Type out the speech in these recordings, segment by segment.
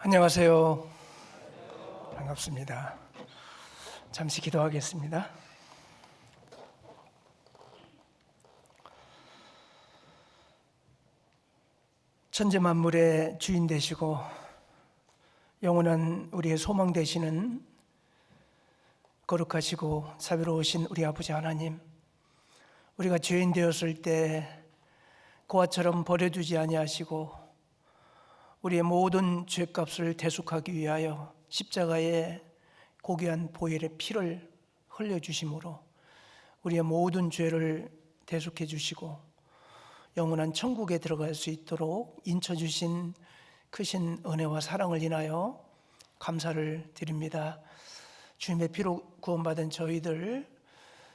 안녕하세요. 반갑습니다. 잠시 기도하겠습니다. 천지 만물의 주인 되시고 영원한 우리의 소망 되시는 거룩하시고 자비로우신 우리 아버지 하나님, 우리가 죄인 되었을 때 고아처럼 버려두지 아니하시고 우리의 모든 죄값을 대속하기 위하여 십자가에 고귀한 보혈의 피를 흘려주심으로 우리의 모든 죄를 대속해 주시고 영원한 천국에 들어갈 수 있도록 인쳐주신 크신 은혜와 사랑을 인하여 감사를 드립니다. 주님의 피로 구원받은 저희들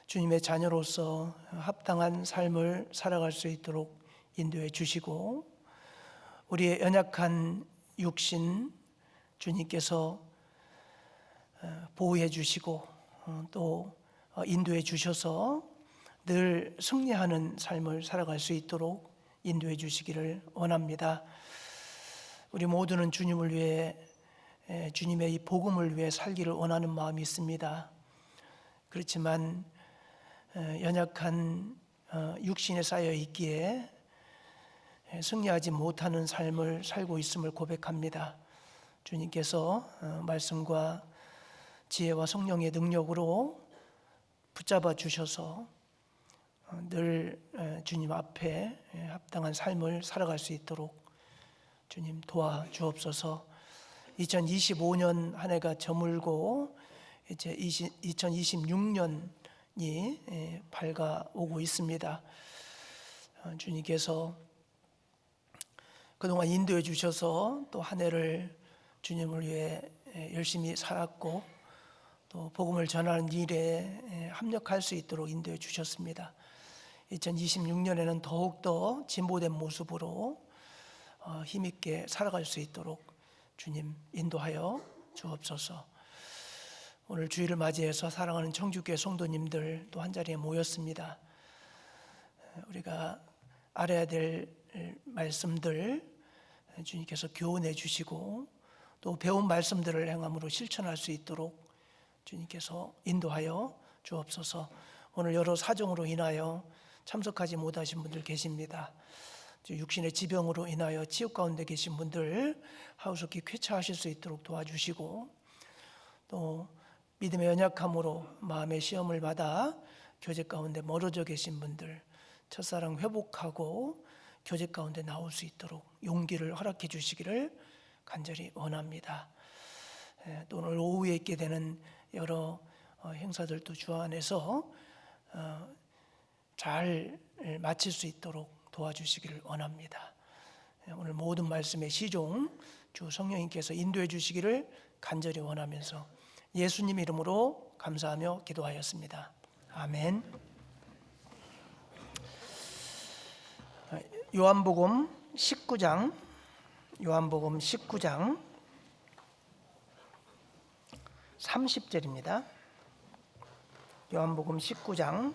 주님의 자녀로서 합당한 삶을 살아갈 수 있도록 인도해 주시고 우리의 연약한 육신 주님께서 보호해 주시고 또 인도해 주셔서 늘 승리하는 삶을 살아갈 수 있도록 인도해 주시기를 원합니다. 우리 모두는 주님을 위해 주님의 이 복음을 위해 살기를 원하는 마음이 있습니다. 그렇지만 연약한 육신에 쌓여 있기에 승리하지 못하는 삶을 살고 있음을 고백합니다. 주님께서 말씀과 지혜와 성령의 능력으로 붙잡아 주셔서 늘 주님 앞에 합당한 삶을 살아갈 수 있도록 주님 도와주옵소서. 2025년 한 해가 저물고 이제 2026년이 밝아오고 있습니다. 주님께서 그동안 인도해 주셔서 또 한 해를 주님을 위해 열심히 살았고 또 복음을 전하는 일에 합력할 수 있도록 인도해 주셨습니다. 2026년에는 더욱더 진보된 모습으로 힘있게 살아갈 수 있도록 주님 인도하여 주옵소서. 오늘 주일을 맞이해서 사랑하는 청주교회 성도님들 또 한자리에 모였습니다. 우리가 알아야 될 말씀들 주님께서 교훈해 주시고 또 배운 말씀들을 행함으로 실천할 수 있도록 주님께서 인도하여 주옵소서. 오늘 여러 사정으로 인하여 참석하지 못하신 분들 계십니다. 육신의 지병으로 인하여 치유 가운데 계신 분들 하루속히 쾌차하실 수 있도록 도와주시고 또 믿음의 연약함으로 마음의 시험을 받아 교제 가운데 멀어져 계신 분들 첫사랑 회복하고 교제 가운데 나올 수 있도록 용기를 허락해 주시기를 간절히 원합니다. 또 오늘 오후에 있게 되는 여러 행사들도 주 안에서 잘 마칠 수 있도록 도와주시기를 원합니다. 오늘 모든 말씀의 시종 주 성령님께서 인도해 주시기를 간절히 원하면서 예수님 이름으로 감사하며 기도하였습니다. 아멘. 요한복음 19장 30절입니다. 요한복음 19장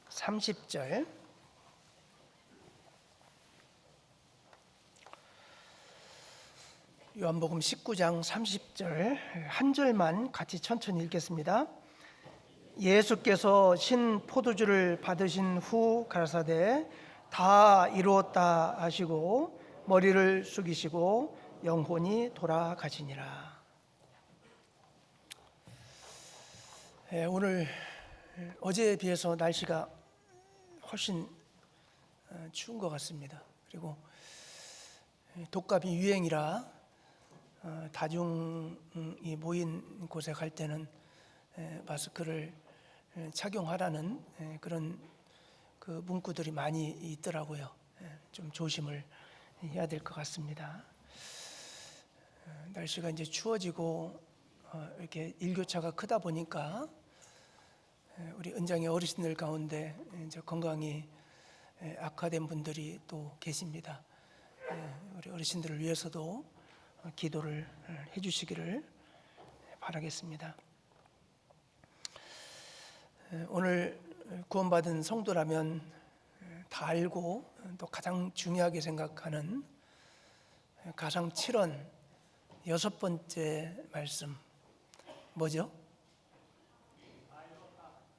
30절. 요한복음 19장 30절 한 절만 같이 천천히 읽겠습니다. 예수께서 신 포도주를 받으신 후 가라사대 다 이루었다 하시고 머리를 숙이시고 영혼이 돌아가시니라. 오늘 어제에 비해서 날씨가 훨씬 추운 것 같습니다. 그리고 독감이 유행이라 다중이 모인 곳에 갈 때는 마스크를 착용하라는 그런 그 문구들이 많이 있더라고요. 좀 조심을 해야 될 것 같습니다. 날씨가 이제 추워지고 이렇게 일교차가 크다 보니까 우리 은장의 어르신들 가운데 이제 건강이 악화된 분들이 또 계십니다. 우리 어르신들을 위해서도 기도를 해주시기를 바라겠습니다. 오늘 구원받은 성도라면 다 알고 또 가장 중요하게 생각하는 가상 7원 6번째 말씀 뭐죠?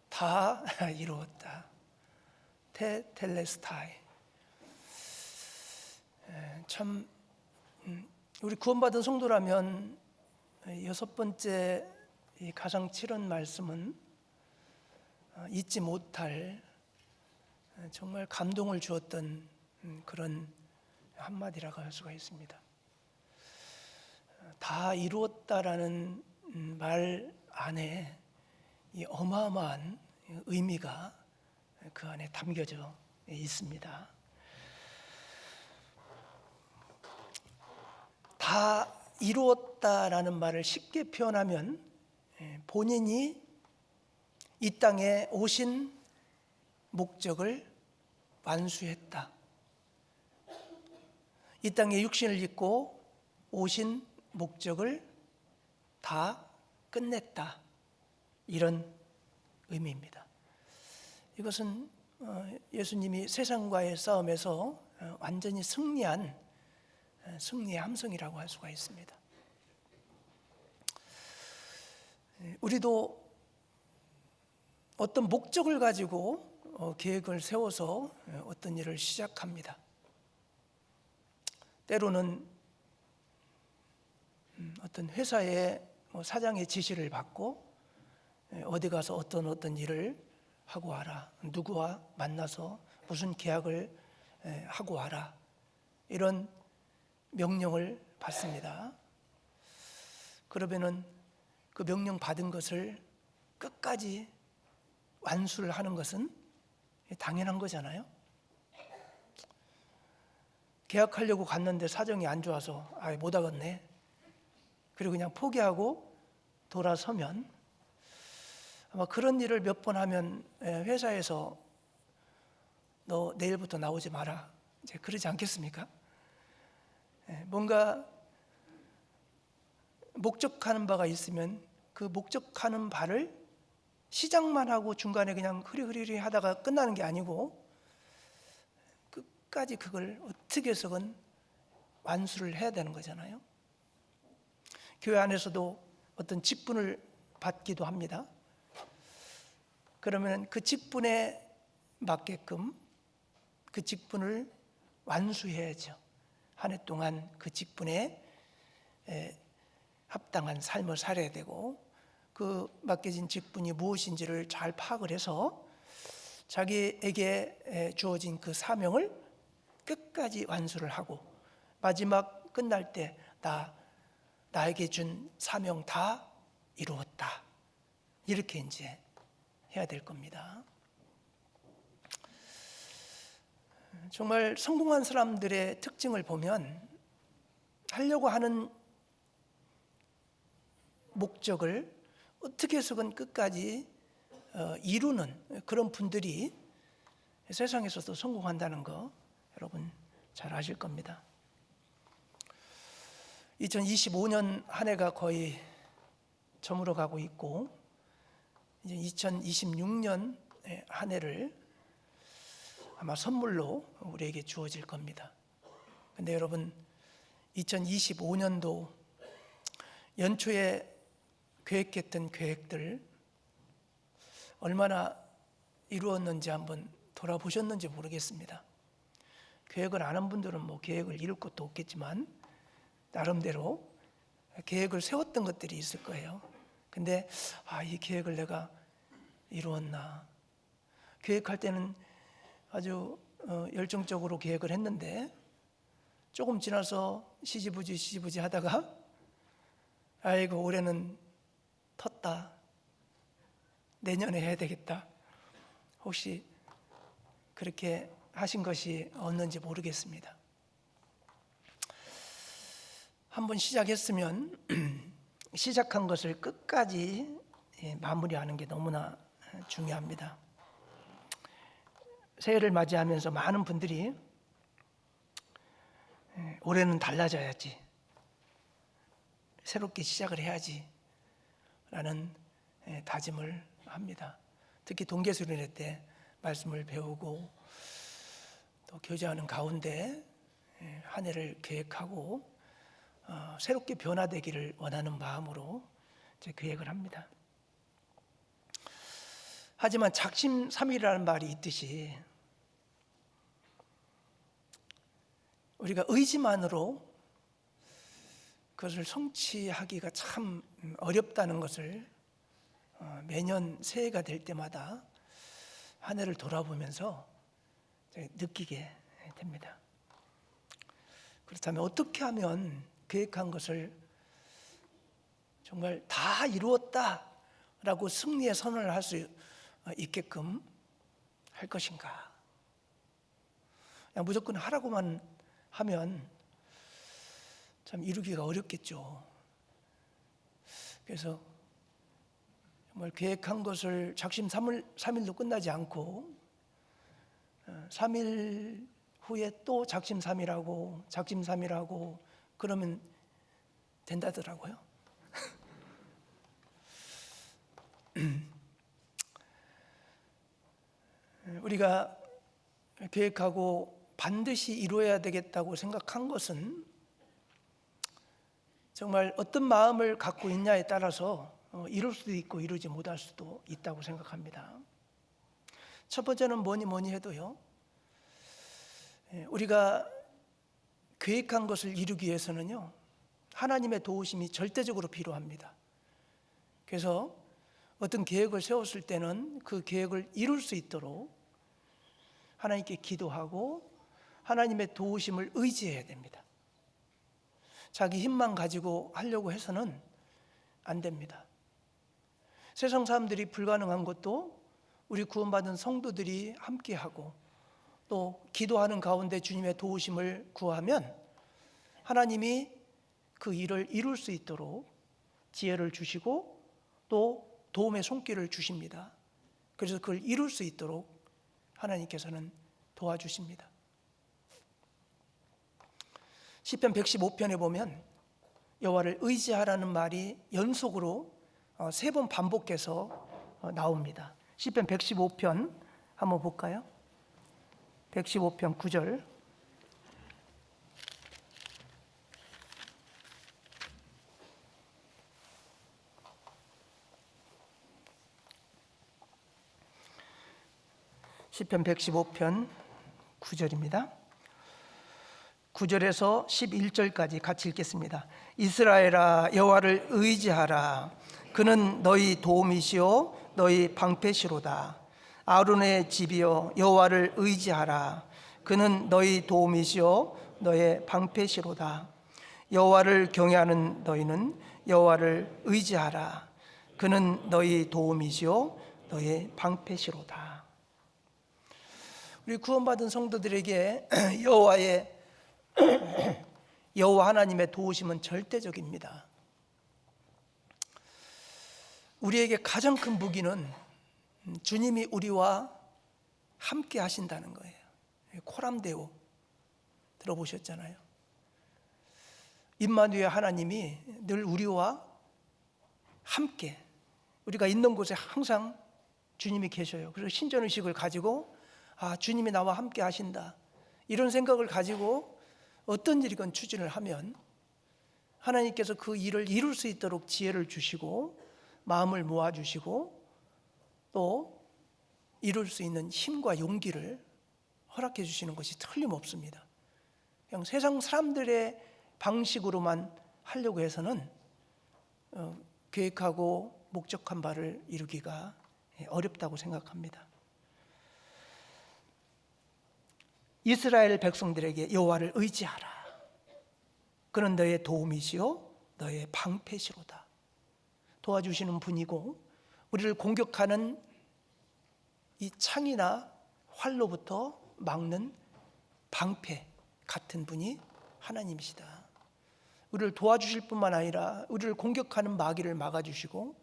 다 이루었다. 테텔레스타이. 참 우리 구원받은 성도라면 6번째 이 가상 7원 말씀은 잊지 못할 정말 감동을 주었던 그런 한마디라고 할 수가 있습니다. 다 이루었다라는 말 안에 이 어마어마한 의미가 그 안에 담겨져 있습니다. 다 이루었다라는 말을 쉽게 표현하면 본인이 이 땅에 오신 목적을 완수했다. 이 땅에 육신을 입고 오신 목적을 다 끝냈다. 이런 의미입니다. 이것은 예수님이 세상과의 싸움에서 완전히 승리한 승리의 함성이라고 할 수가 있습니다. 우리도 어떤 목적을 가지고 계획을 세워서 어떤 일을 시작합니다. 때로는 어떤 회사의 사장의 지시를 받고 어디 가서 어떤 일을 하고 와라, 누구와 만나서 무슨 계약을 하고 와라, 이런 명령을 받습니다. 그러면은 그 명령 받은 것을 끝까지 완수를 하는 것은 당연한 거잖아요. 계약하려고 갔는데 사정이 안 좋아서 못 하겠네, 그리고 그냥 포기하고 돌아서면 아마 그런 일을 몇 번 하면 회사에서 너 내일부터 나오지 마라, 이제 그러지 않겠습니까? 뭔가 목적하는 바가 있으면 그 목적하는 바를 시작만 하고 중간에 그냥 흐리흐리 하다가 끝나는 게 아니고 끝까지 그걸 어떻게 해서건 완수를 해야 되는 거잖아요. 교회 안에서도 어떤 직분을 받기도 합니다. 그러면 그 직분에 맞게끔 그 직분을 완수해야죠. 한 해 동안 그 직분에 합당한 삶을 살아야 되고, 그 맡겨진 직분이 무엇인지를 잘 파악을 해서 자기에게 주어진 그 사명을 끝까지 완수를 하고 마지막 끝날 때 나에게 준 사명 다 이루었다, 이렇게 이제 해야 될 겁니다. 정말 성공한 사람들의 특징을 보면 하려고 하는 목적을 어떻게 해서건 끝까지 이루는 그런 분들이 세상에서도 성공한다는 거 여러분 잘 아실 겁니다. 2025년 한 해가 거의 저물어 가고 있고, 이제 2026년 한 해를 아마 선물로 우리에게 주어질 겁니다. 근데 여러분, 2025년도 연초에 계획했던 계획들 얼마나 이루었는지 한번 돌아보셨는지 모르겠습니다. 계획을 안 한 분들은 뭐 계획을 이룰 것도 없겠지만 나름대로 계획을 세웠던 것들이 있을 거예요. 근데 이 계획을 내가 이루었나? 계획할 때는 아주 열정적으로 계획을 했는데 조금 지나서 시지부지 하다가 아이고 올해는 텄다, 내년에 해야 되겠다. 혹시 그렇게 하신 것이 없는지 모르겠습니다. 한번 시작했으면 시작한 것을 끝까지 마무리하는 게 너무나 중요합니다. 새해를 맞이하면서 많은 분들이 올해는 달라져야지, 새롭게 시작을 해야지 라는 다짐을 합니다. 특히 동계수련회 때 말씀을 배우고 또 교제하는 가운데 한 해를 계획하고 새롭게 변화되기를 원하는 마음으로 이제 계획을 합니다. 하지만 작심삼일이라는 말이 있듯이 우리가 의지만으로 그것을 성취하기가 참 어렵다는 것을 매년 새해가 될 때마다 한 해를 돌아보면서 느끼게 됩니다. 그렇다면 어떻게 하면 계획한 것을 정말 다 이루었다라고 승리의 선언을 할 수 있게끔 할 것인가? 그냥 무조건 하라고만 하면 참 이루기가 어렵겠죠. 그래서 정말 계획한 것을 작심 3일로 끝나지 않고 3일 후에 또 작심 3일하고 그러면 된다더라고요. 우리가 계획하고 반드시 이루어야 되겠다고 생각한 것은 정말 어떤 마음을 갖고 있냐에 따라서 이룰 수도 있고 이루지 못할 수도 있다고 생각합니다. 첫 번째는 뭐니 해도요, 우리가 계획한 것을 이루기 위해서는요, 하나님의 도우심이 절대적으로 필요합니다. 그래서 어떤 계획을 세웠을 때는 그 계획을 이룰 수 있도록 하나님께 기도하고 하나님의 도우심을 의지해야 됩니다. 자기 힘만 가지고 하려고 해서는 안 됩니다. 세상 사람들이 불가능한 것도 우리 구원받은 성도들이 함께하고 또 기도하는 가운데 주님의 도우심을 구하면 하나님이 그 일을 이룰 수 있도록 지혜를 주시고 또 도움의 손길을 주십니다. 그래서 그걸 이룰 수 있도록 하나님께서는 도와주십니다. 시편 115편에 보면 여호와를 의지하라는 말이 연속으로 3번 반복해서 나옵니다. 시편 115편 한번 볼까요? 115편 9절. 시편 115편 9절입니다. 9절에서 11절까지 같이 읽겠습니다. 이스라엘아 여호와를 의지하라. 그는 너희 도움이시요 너희 방패시로다. 아론의 집이여 여호와를 의지하라. 그는 너희 도움이시요 너의 방패시로다. 여호와를 경외하는 너희는 여호와를 의지하라. 그는 너희 도움이시요 너의 방패시로다. 우리 구원받은 성도들에게 여호와 하나님의 도우심은 절대적입니다. 우리에게 가장 큰 무기는 주님이 우리와 함께 하신다는 거예요. 코람데오 들어보셨잖아요. 임마누엘 하나님이 늘 우리와 함께, 우리가 있는 곳에 항상 주님이 계셔요. 그래서 신전의식을 가지고 주님이 나와 함께 하신다, 이런 생각을 가지고 어떤 일이건 추진을 하면 하나님께서 그 일을 이룰 수 있도록 지혜를 주시고 마음을 모아주시고 또 이룰 수 있는 힘과 용기를 허락해 주시는 것이 틀림없습니다. 그냥 세상 사람들의 방식으로만 하려고 해서는 계획하고 목적한 바를 이루기가 어렵다고 생각합니다. 이스라엘 백성들에게 여호와를 의지하라. 그는 너의 도움이시요 너의 방패시로다. 도와주시는 분이고 우리를 공격하는 이 창이나 활로부터 막는 방패 같은 분이 하나님이시다. 우리를 도와주실 뿐만 아니라 우리를 공격하는 마귀를 막아주시고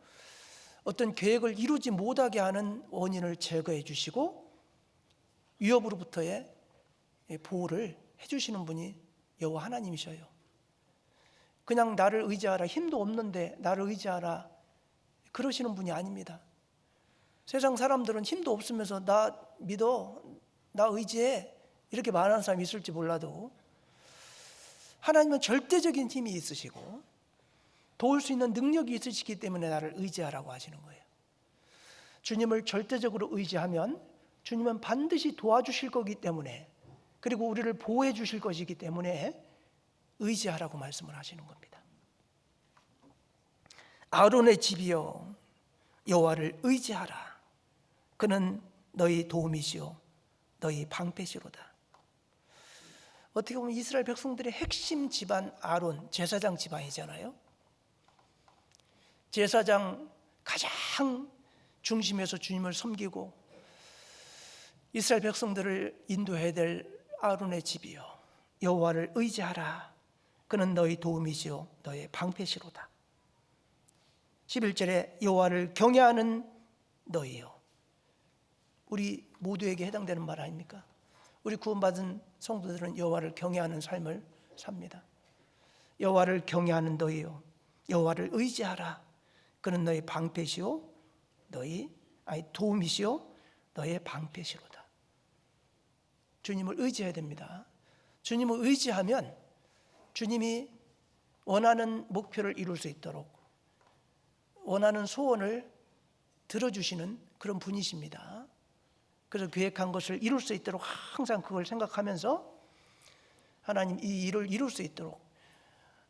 어떤 계획을 이루지 못하게 하는 원인을 제거해 주시고 위협으로부터의 보호를 해주시는 분이 여호와 하나님이셔요. 그냥 나를 의지하라, 힘도 없는데 나를 의지하라, 그러시는 분이 아닙니다. 세상 사람들은 힘도 없으면서 나 믿어, 나 의지해, 이렇게 말하는 사람이 있을지 몰라도 하나님은 절대적인 힘이 있으시고 도울 수 있는 능력이 있으시기 때문에 나를 의지하라고 하시는 거예요. 주님을 절대적으로 의지하면 주님은 반드시 도와주실 거기 때문에, 그리고 우리를 보호해 주실 것이기 때문에 의지하라고 말씀을 하시는 겁니다. 아론의 집이여 여호와를 의지하라. 그는 너희 도움이시오 너희 방패시로다. 어떻게 보면 이스라엘 백성들의 핵심 집안 아론, 제사장 집안이잖아요. 제사장 가장 중심에서 주님을 섬기고 이스라엘 백성들을 인도해야 될 아론의 집이요 여호와를 의지하라. 그는 너희 도움이시요 너의 방패시로다. 11절에 여호와를 경외하는 너희요. 우리 모두에게 해당되는 말 아닙니까? 우리 구원받은 성도들은 여호와를 경외하는 삶을 삽니다. 여호와를 경외하는 너희요 여호와를 의지하라. 그는 너희 방패시요 도움이시요 너의 방패시로다. 주님을 의지해야 됩니다. 주님을 의지하면 주님이 원하는 목표를 이룰 수 있도록 원하는 소원을 들어주시는 그런 분이십니다. 그래서 계획한 것을 이룰 수 있도록 항상 그걸 생각하면서 하나님 이 일을 이룰 수 있도록,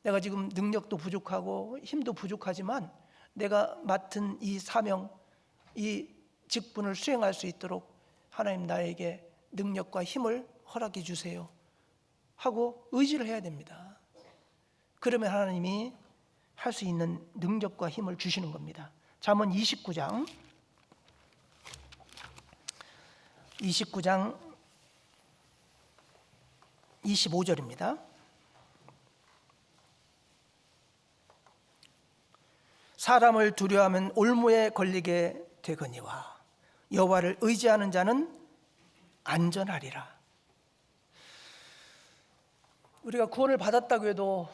내가 지금 능력도 부족하고 힘도 부족하지만 내가 맡은 이 사명, 이 직분을 수행할 수 있도록 하나님 나에게 능력과 힘을 허락해 주세요 하고 의지를 해야 됩니다. 그러면 하나님이 할 수 있는 능력과 힘을 주시는 겁니다. 잠언 29장 25절입니다. 사람을 두려워하면 올무에 걸리게 되거니와 여호와를 의지하는 자는 안전하리라. 우리가 구원을 받았다고 해도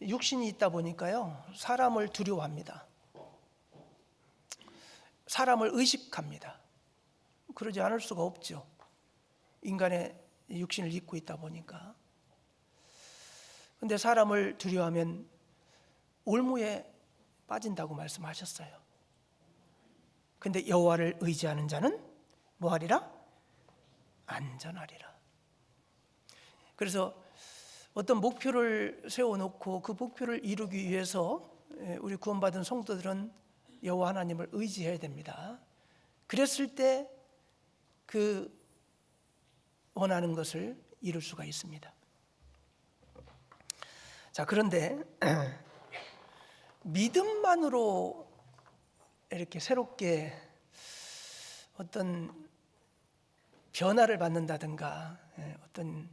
육신이 있다 보니까요, 사람을 두려워합니다. 사람을 의식합니다. 그러지 않을 수가 없죠. 인간의 육신을 입고 있다 보니까. 그런데 사람을 두려워하면 올무에 빠진다고 말씀하셨어요. 근데 여호와를 의지하는 자는 뭐하리라? 안전하리라. 그래서 어떤 목표를 세워놓고 그 목표를 이루기 위해서 우리 구원받은 성도들은 여호와 하나님을 의지해야 됩니다. 그랬을 때 그 원하는 것을 이룰 수가 있습니다. 자, 그런데 믿음만으로 이렇게 새롭게 어떤 변화를 받는다든가 어떤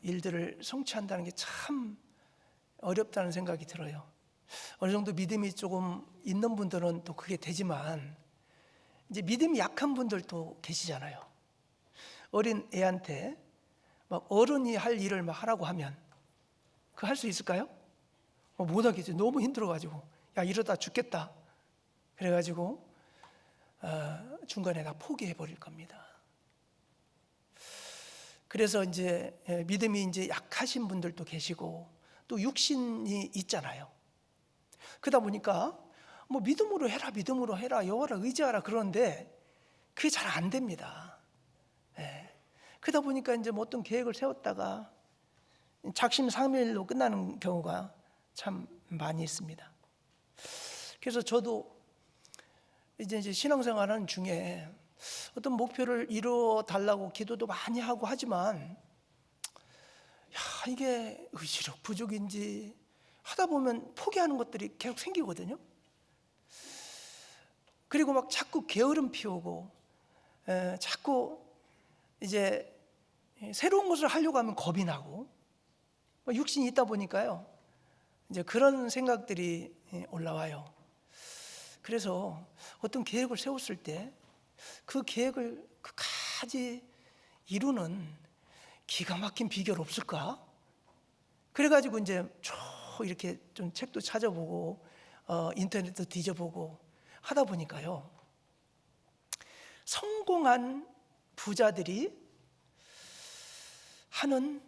일들을 성취한다는 게 참 어렵다는 생각이 들어요. 어느 정도 믿음이 조금 있는 분들은 또 그게 되지만 이제 믿음이 약한 분들도 계시잖아요. 어린 애한테 막 어른이 할 일을 막 하라고 하면 그 할 수 있을까요? 못 하겠죠. 너무 힘들어가지고 야 이러다 죽겠다. 그래가지고 중간에 다 포기해 버릴 겁니다. 그래서 이제 믿음이 이제 약하신 분들도 계시고 또 육신이 있잖아요. 그러다 보니까 뭐 믿음으로 해라 여호와를 의지하라 그러는데 그게 잘 안 됩니다. 그러다 보니까 이제 뭐 어떤 계획을 세웠다가 작심삼일로 끝나는 경우가 참 많이 있습니다. 그래서 저도 이제 신앙생활하는 중에 어떤 목표를 이루어 달라고 기도도 많이 하고 하지만 이게 의지력 부족인지 하다 보면 포기하는 것들이 계속 생기거든요. 그리고 막 자꾸 게으름 피우고 자꾸 이제 새로운 것을 하려고 하면 겁이 나고 육신이 있다 보니까요, 이제 그런 생각들이 올라와요. 그래서 어떤 계획을 세웠을 때 그 계획을 끝까지 이루는 기가 막힌 비결 없을까? 그래가지고 이제 쭉 이렇게 좀 책도 찾아보고 인터넷도 뒤져보고 하다 보니까요, 성공한 부자들이 하는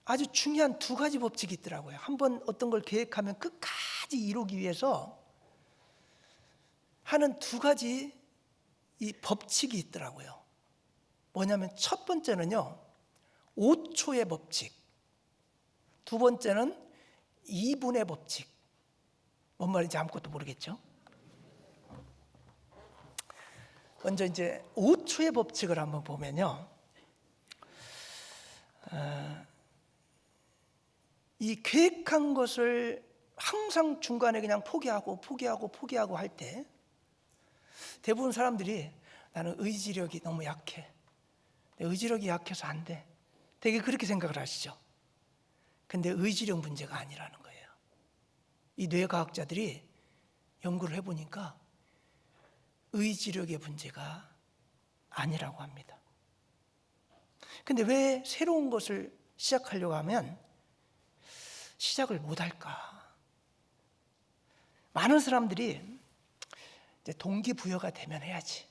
아주 중요한 두 가지 법칙이 있더라고요. 한번 어떤 걸 계획하면 끝까지 이루기 위해서 하는 두 가지 이 법칙이 있더라고요. 뭐냐면 첫 번째는요, 5초의 법칙. 두 번째는 2분의 법칙. 뭔 말인지 아무것도 모르겠죠? 먼저 이제 5초의 법칙을 한번 보면요, 이 계획한 것을 항상 중간에 그냥 포기하고 할 때 대부분 사람들이 나는 의지력이 너무 약해, 내 의지력이 약해서 안 돼, 되게 그렇게 생각을 하시죠. 근데 의지력 문제가 아니라는 거예요. 이 뇌과학자들이 연구를 해보니까 의지력의 문제가 아니라고 합니다. 근데 왜 새로운 것을 시작하려고 하면 시작을 못할까? 많은 사람들이 이제 동기부여가 되면 해야지,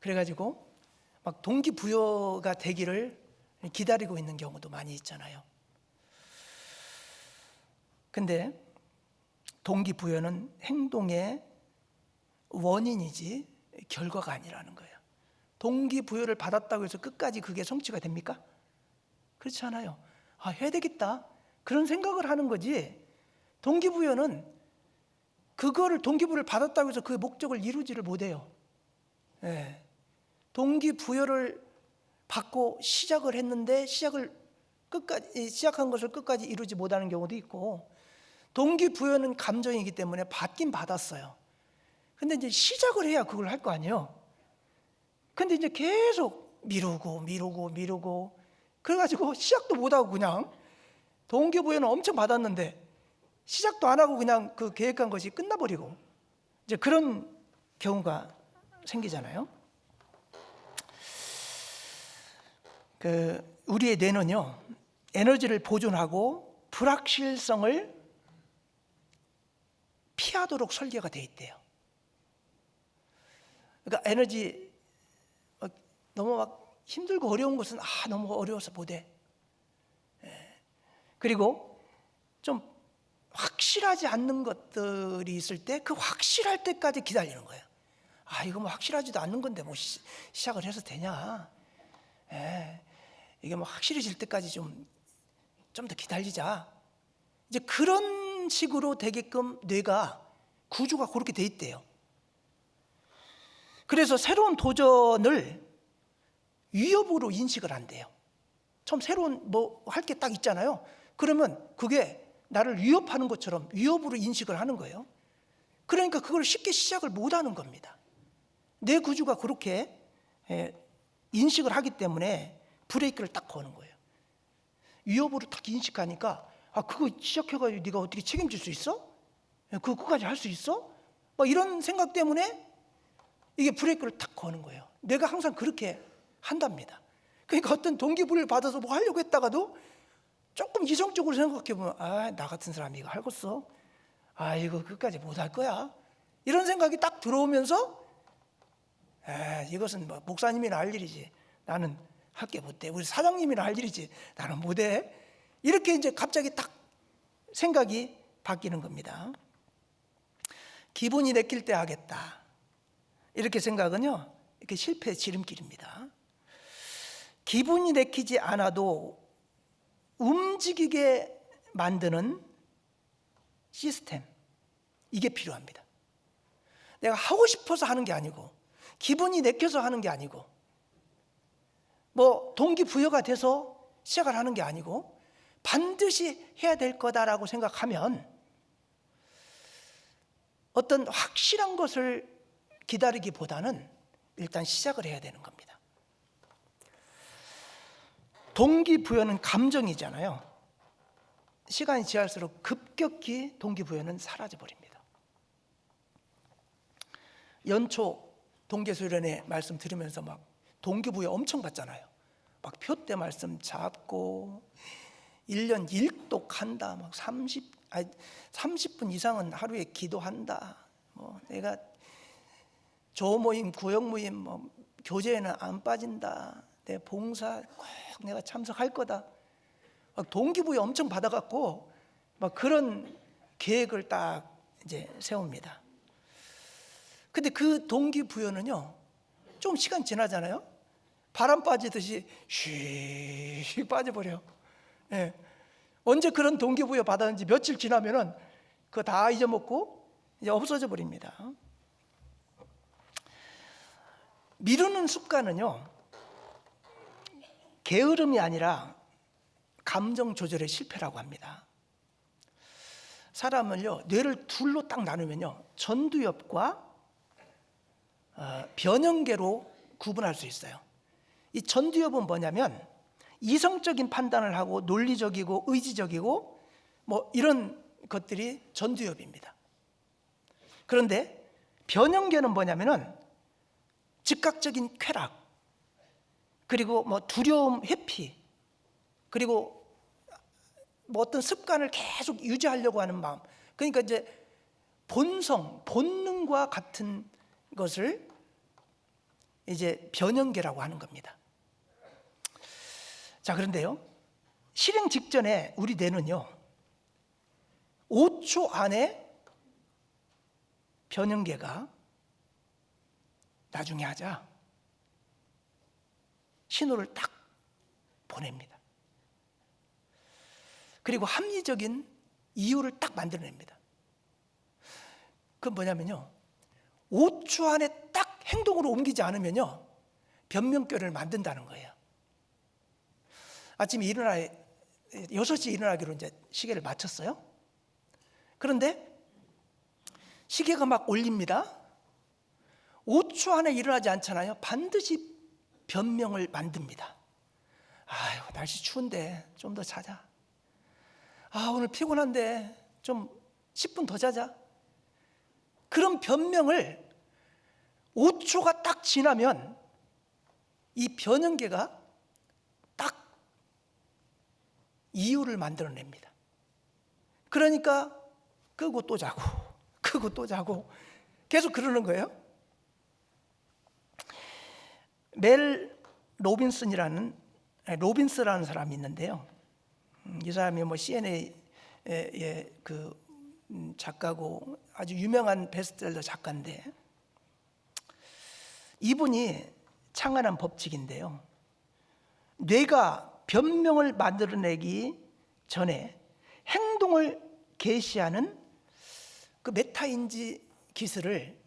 그래가지고 막 동기부여가 되기를 기다리고 있는 경우도 많이 있잖아요. 근데 동기부여는 행동의 원인이지 결과가 아니라는 거예요. 동기부여를 받았다고 해서 끝까지 그게 성취가 됩니까? 그렇지 않아요. 해야 되겠다, 그런 생각을 하는 거지, 동기부여는 그거를 동기부여를 받았다고 해서 그 목적을 이루지를 못해요. 예. 동기부여를 받고 시작을 했는데 시작한 것을 끝까지 이루지 못하는 경우도 있고, 동기부여는 감정이기 때문에 받긴 받았어요. 근데 이제 시작을 해야 그걸 할 거 아니에요. 근데 이제 계속 미루고 그래가지고 시작도 못하고 그냥 동기부여는 엄청 받았는데 시작도 안 하고 그냥 그 계획한 것이 끝나버리고, 이제 그런 경우가 생기잖아요. 우리의 뇌는요, 에너지를 보존하고 불확실성을 피하도록 설계가 돼 있대요. 그러니까 에너지 너무 막 힘들고 어려운 것은 너무 어려워서 못해. 그리고 좀 확실하지 않는 것들이 있을 때 그 확실할 때까지 기다리는 거예요. 이거 뭐 확실하지도 않는 건데 뭐 시작을 해서 되냐? 이게 뭐 확실해질 때까지 좀 더 기다리자. 이제 그런 식으로 되게끔 뇌가 구조가 그렇게 돼 있대요. 그래서 새로운 도전을 위협으로 인식을 한대요. 처음 새로운 뭐 할 게 딱 있잖아요. 그러면 그게 나를 위협하는 것처럼 위협으로 인식을 하는 거예요. 그러니까 그걸 쉽게 시작을 못 하는 겁니다. 뇌 구조가 그렇게 인식을 하기 때문에 브레이크를 딱 거는 거예요. 위협으로 딱 인식하니까 그거 시작해가지고 네가 어떻게 책임질 수 있어? 그거 끝까지 할 수 있어? 막 이런 생각 때문에 이게 브레이크를 딱 거는 거예요. 내가 항상 그렇게 한답니다. 그러니까 어떤 동기부여를 받아서 뭐 하려고 했다가도 조금 이성적으로 생각해보면 나 같은 사람이 이거 하겠어? 이거 끝까지 못 할 거야, 이런 생각이 딱 들어오면서 이것은 뭐 목사님이나 할 일이지 나는 할게 못해, 우리 사장님이나 할 일이지 나는 못해, 이렇게 이제 갑자기 딱 생각이 바뀌는 겁니다. 기분이 내킬 때 하겠다, 이렇게 생각은요, 이렇게 실패의 지름길입니다. 기분이 내키지 않아도 움직이게 만드는 시스템, 이게 필요합니다. 내가 하고 싶어서 하는 게 아니고, 기분이 내켜서 하는 게 아니고, 뭐 동기부여가 돼서 시작을 하는 게 아니고 반드시 해야 될 거다라고 생각하면 어떤 확실한 것을 기다리기보다는 일단 시작을 해야 되는 겁니다. 동기부여는 감정이잖아요. 시간이 지날수록 급격히 동기부여는 사라져버립니다. 연초 동계수련회 말씀 들으면서 막 동기부여 엄청 받잖아요. 막 표대 말씀 잡고 1년 일독한다, 막 30분 이상은 하루에 기도한다, 뭐 내가 조모임, 구역모임, 뭐 교제에는 안 빠진다, 내 봉사 꼭 내가 참석할 거다, 막 동기부여 엄청 받아갖고 막 그런 계획을 딱 이제 세웁니다. 근데 그 동기부여는요, 좀 시간 지나잖아요. 바람 빠지듯이 슉 빠져버려. 예. 언제 그런 동기부여 받았는지 며칠 지나면은 그거 다 잊어먹고 이제 없어져 버립니다. 미루는 습관은요, 게으름이 아니라 감정 조절의 실패라고 합니다. 사람을요, 뇌를 둘로 딱 나누면요, 전두엽과 변형계로 구분할 수 있어요. 이 전두엽은 뭐냐면 이성적인 판단을 하고 논리적이고 의지적이고 뭐 이런 것들이 전두엽입니다. 그런데 변형계는 뭐냐면은 즉각적인 쾌락, 그리고 뭐 두려움 회피, 그리고 뭐 어떤 습관을 계속 유지하려고 하는 마음, 그러니까 이제 본성, 본능과 같은 것을 이제 변형계라고 하는 겁니다. 자, 그런데요, 실행 직전에 우리 뇌는요 5초 안에 변형계가 나중에 하자 신호를 딱 보냅니다. 그리고 합리적인 이유를 딱 만들어냅니다. 그건 뭐냐면요, 5초 안에 딱 행동으로 옮기지 않으면요 변명결을 만든다는 거예요. 아침에 6시에 일어나기로 이제 시계를 맞췄어요. 그런데 시계가 막 울립니다. 5초 안에 일어나지 않잖아요. 반드시 변명을 만듭니다. 아유, 날씨 추운데 좀 더 자자. 아, 오늘 피곤한데 좀 10분 더 자자. 그런 변명을 5초가 딱 지나면 이 변형계가 딱 이유를 만들어냅니다. 그러니까 끄고 또 자고 끄고 또 자고 계속 그러는 거예요. 멜 로빈스라는 사람이 있는데요. 이 사람이 뭐 CNA의 그 작가고 아주 유명한 베스트셀러 작가인데, 이분이 창안한 법칙인데요, 뇌가 변명을 만들어내기 전에 행동을 개시하는 그 메타인지 기술을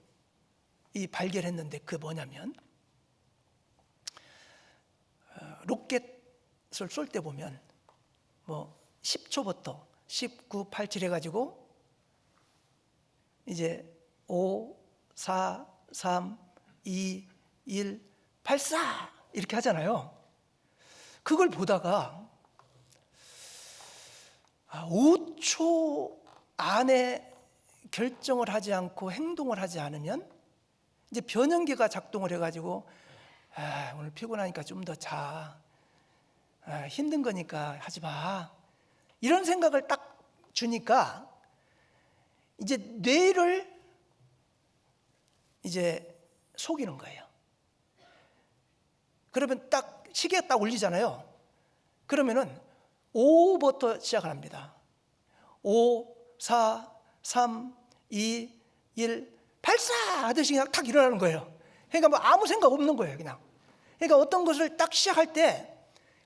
발견했는데, 그게 뭐냐면 로켓을 쏠 때 보면 뭐 10초부터 19, 87 해가지고 이제 5, 4, 3, 2, 1, 발사 이렇게 하잖아요. 그걸 보다가 5초 안에 결정을 하지 않고 행동을 하지 않으면 이제 변형계가 작동을 해가지고 오늘 피곤하니까 좀 더 자, 힘든 거니까 하지 마, 이런 생각을 딱 주니까 이제 뇌를 이제 속이는 거예요. 그러면 딱 시계가 딱 울리잖아요. 그러면은 5부터 시작을 합니다. 5, 4, 3, 2, 1, 발사 하듯이 그냥 탁 일어나는 거예요. 그러니까 뭐 아무 생각 없는 거예요, 그냥. 그러니까 어떤 것을 딱 시작할 때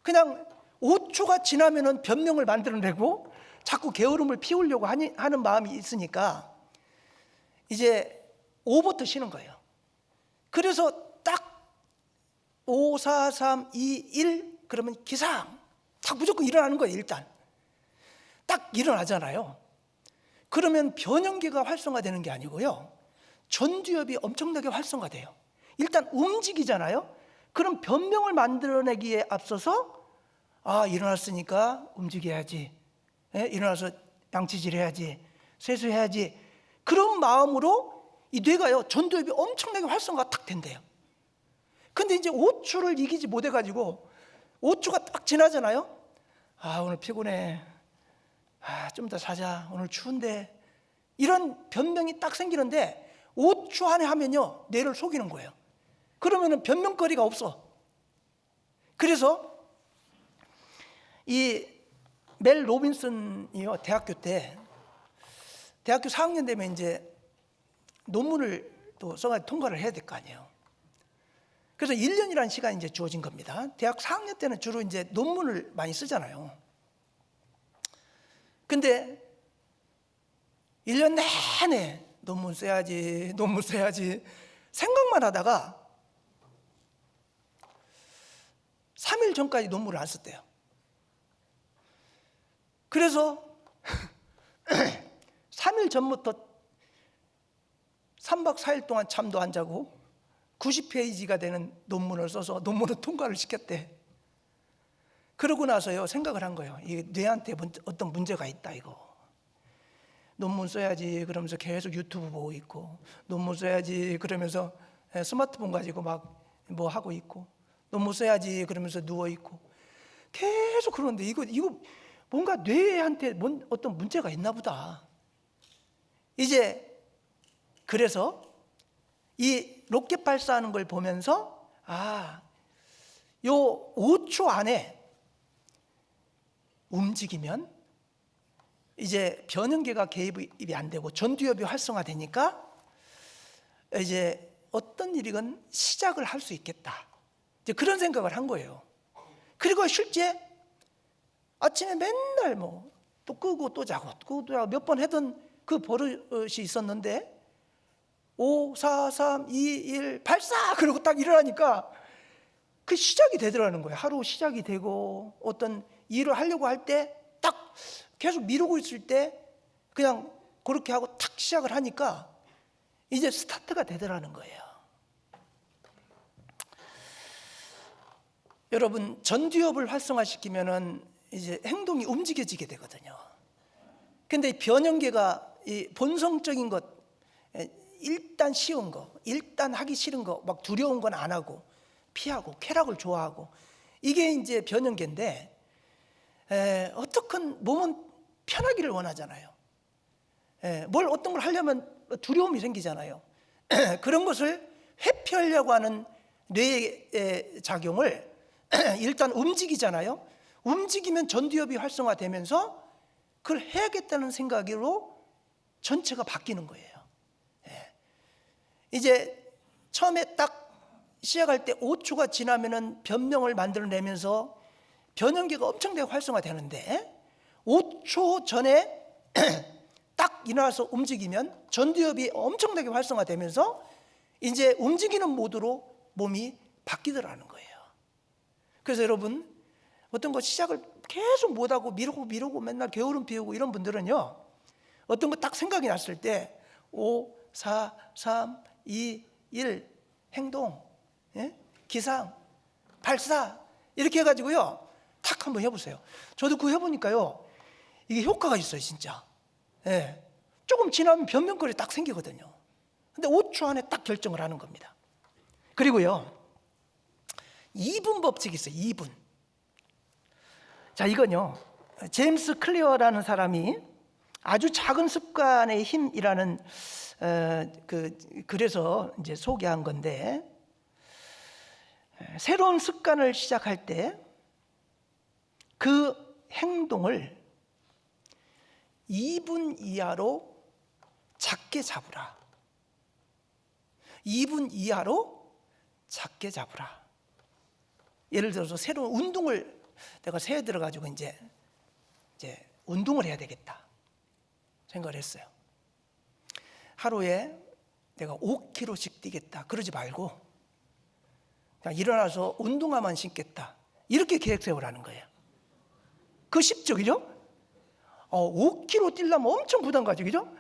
그냥 5초가 지나면은 변명을 만들어내고 자꾸 게으름을 피우려고 하는 마음이 있으니까 이제 5부터 쉬는 거예요. 그래서 딱 5, 4, 3, 2, 1 그러면 기상 딱 무조건 일어나는 거예요. 일단 딱 일어나잖아요. 그러면 변형계가 활성화되는 게 아니고요, 전두엽이 엄청나게 활성화돼요. 일단 움직이잖아요. 그럼 변명을 만들어내기에 앞서서 일어났으니까 움직여야지, 일어나서 양치질 해야지, 세수해야지, 그런 마음으로 이 뇌가요 전두엽이 엄청나게 활성화가 탁 된대요. 근데 이제 5초를 이기지 못해가지고 5초가 딱 지나잖아요. 오늘 피곤해, 좀 더 자자, 오늘 추운데, 이런 변명이 딱 생기는데 5초 안에 하면요 뇌를 속이는 거예요. 그러면은 변명거리가 없어. 그래서 이 멜 로빈슨이요, 대학교 4학년 되면 이제 논문을 또 써가지고 통과를 해야 될 거 아니에요. 그래서 1년이라는 시간이 이제 주어진 겁니다. 대학 4학년 때는 주로 이제 논문을 많이 쓰잖아요. 근데 1년 내내 논문 써야지 생각만 하다가 3일 전까지 논문을 안 썼대요. 그래서 3일 전부터 3박 4일 동안 잠도 안 자고 90페이지가 되는 논문을 써서 논문을 통과를 시켰대. 그러고 나서요, 생각을 한 거예요. 이게 뇌한테 어떤 문제가 있다, 이거. 논문 써야지 그러면서 계속 유튜브 보고 있고, 논문 써야지 그러면서 스마트폰 가지고 막 뭐 하고 있고, 논문 써야지 그러면서 누워 있고, 계속 그러는데 이거 뭔가 뇌한테 어떤 문제가 있나 보다. 이제 그래서 이 로켓 발사하는 걸 보면서 요 5초 안에 움직이면 이제 변형계가 개입이 안 되고 전두엽이 활성화되니까 이제 어떤 일이건 시작을 할 수 있겠다. 이제 그런 생각을 한 거예요. 그리고 실제 아침에 맨날 뭐 또 끄고 또 자고 끄고 또 자고 몇 번 하던 그 버릇이 있었는데 5, 4, 3, 2, 1 발사! 그러고 딱 일어나니까 그 시작이 되더라는 거예요. 하루 시작이 되고 어떤 일을 하려고 할 때 딱 계속 미루고 있을 때 그냥 그렇게 하고 탁 시작을 하니까 이제 스타트가 되더라는 거예요. 여러분, 전두엽을 활성화시키면은 이제 행동이 움직여지게 되거든요. 근데 이 변형계가 이 본성적인 것, 일단 쉬운 거, 일단 하기 싫은 거, 막 두려운 건 안 하고 피하고 쾌락을 좋아하고, 이게 이제 변형계인데 어떻건 몸은 편하기를 원하잖아요. 어떤 걸 하려면 두려움이 생기잖아요. 그런 것을 회피하려고 하는 뇌의 작용을 일단 움직이잖아요. 움직이면 전두엽이 활성화되면서 그걸 해야겠다는 생각으로 전체가 바뀌는 거예요. 이제 처음에 딱 시작할 때 5초가 지나면은 변명을 만들어내면서 변형계가 엄청나게 활성화되는데 5초 전에 딱 일어나서 움직이면 전두엽이 엄청나게 활성화되면서 이제 움직이는 모드로 몸이 바뀌더라는 거예요. 그래서 여러분, 어떤 거 시작을 계속 못하고 미루고 맨날 게으름 피우고 이런 분들은요, 어떤 거 딱 생각이 났을 때 5, 4, 3, 2, 1 행동, 기상, 발사 이렇게 해가지고요 탁 한번 해보세요. 저도 그거 해보니까요 이게 효과가 있어요, 진짜. 조금 지나면 변명거리 딱 생기거든요. 근데 5초 안에 딱 결정을 하는 겁니다. 그리고요 2분 법칙이 있어요. 2분. 자, 이건요 제임스 클리어라는 사람이 아주 작은 습관의 힘이라는 그래서 이제 소개한 건데, 새로운 습관을 시작할 때 그 행동을 2분 이하로 작게 잡으라. 2분 이하로 작게 잡으라. 예를 들어서 새로운 운동을 내가 새해 들어가지고 이제 운동을 해야 되겠다 생각을 했어요. 하루에 내가 5km씩 뛰겠다 그러지 말고 그냥 일어나서 운동화만 신겠다 이렇게 계획 세우라는 거예요. 그거 쉽죠, 그죠? 5km 뛰려면 엄청 부담 가죠, 그죠?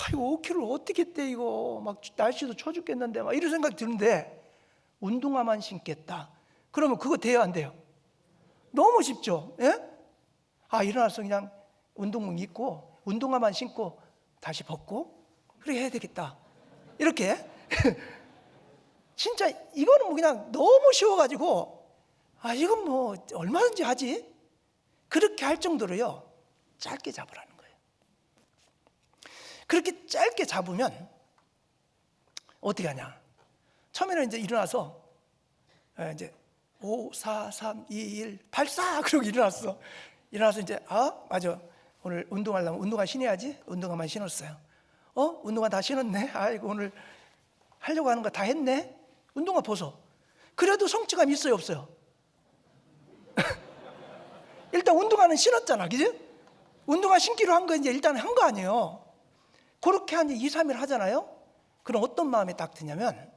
이거 5km를 어떻게 뛰 이거 막 날씨도 추워 죽겠는데 막 이런 생각이 드는데 운동화만 신겠다 그러면 그거 돼요, 안 돼요? 너무 쉽죠? 일어나서 그냥 운동복 입고 운동화만 신고 다시 벗고 그렇게 해야 되겠다 이렇게 진짜 이거는 뭐 그냥 너무 쉬워가지고 이건 뭐 얼마든지 하지 그렇게 할 정도로요 짧게 잡으라는 거예요. 그렇게 짧게 잡으면 어떻게 하냐, 처음에는 이제 일어나서 이제 5, 4, 3, 2, 1 발사 그러고 일어났어. 일어나서 이제 맞아, 오늘 운동하려면 운동화 신어야지. 운동화만 신었어요. 운동화 다 신었네. 아이고, 오늘 하려고 하는 거 다 했네. 운동화 벗어. 그래도 성취감 있어요, 없어요? 일단 운동화는 신었잖아, 그지? 운동화 신기로 한 거 이제 일단 한 거 아니에요. 그렇게 한 2, 3일 하잖아요. 그럼 어떤 마음이 딱 드냐면,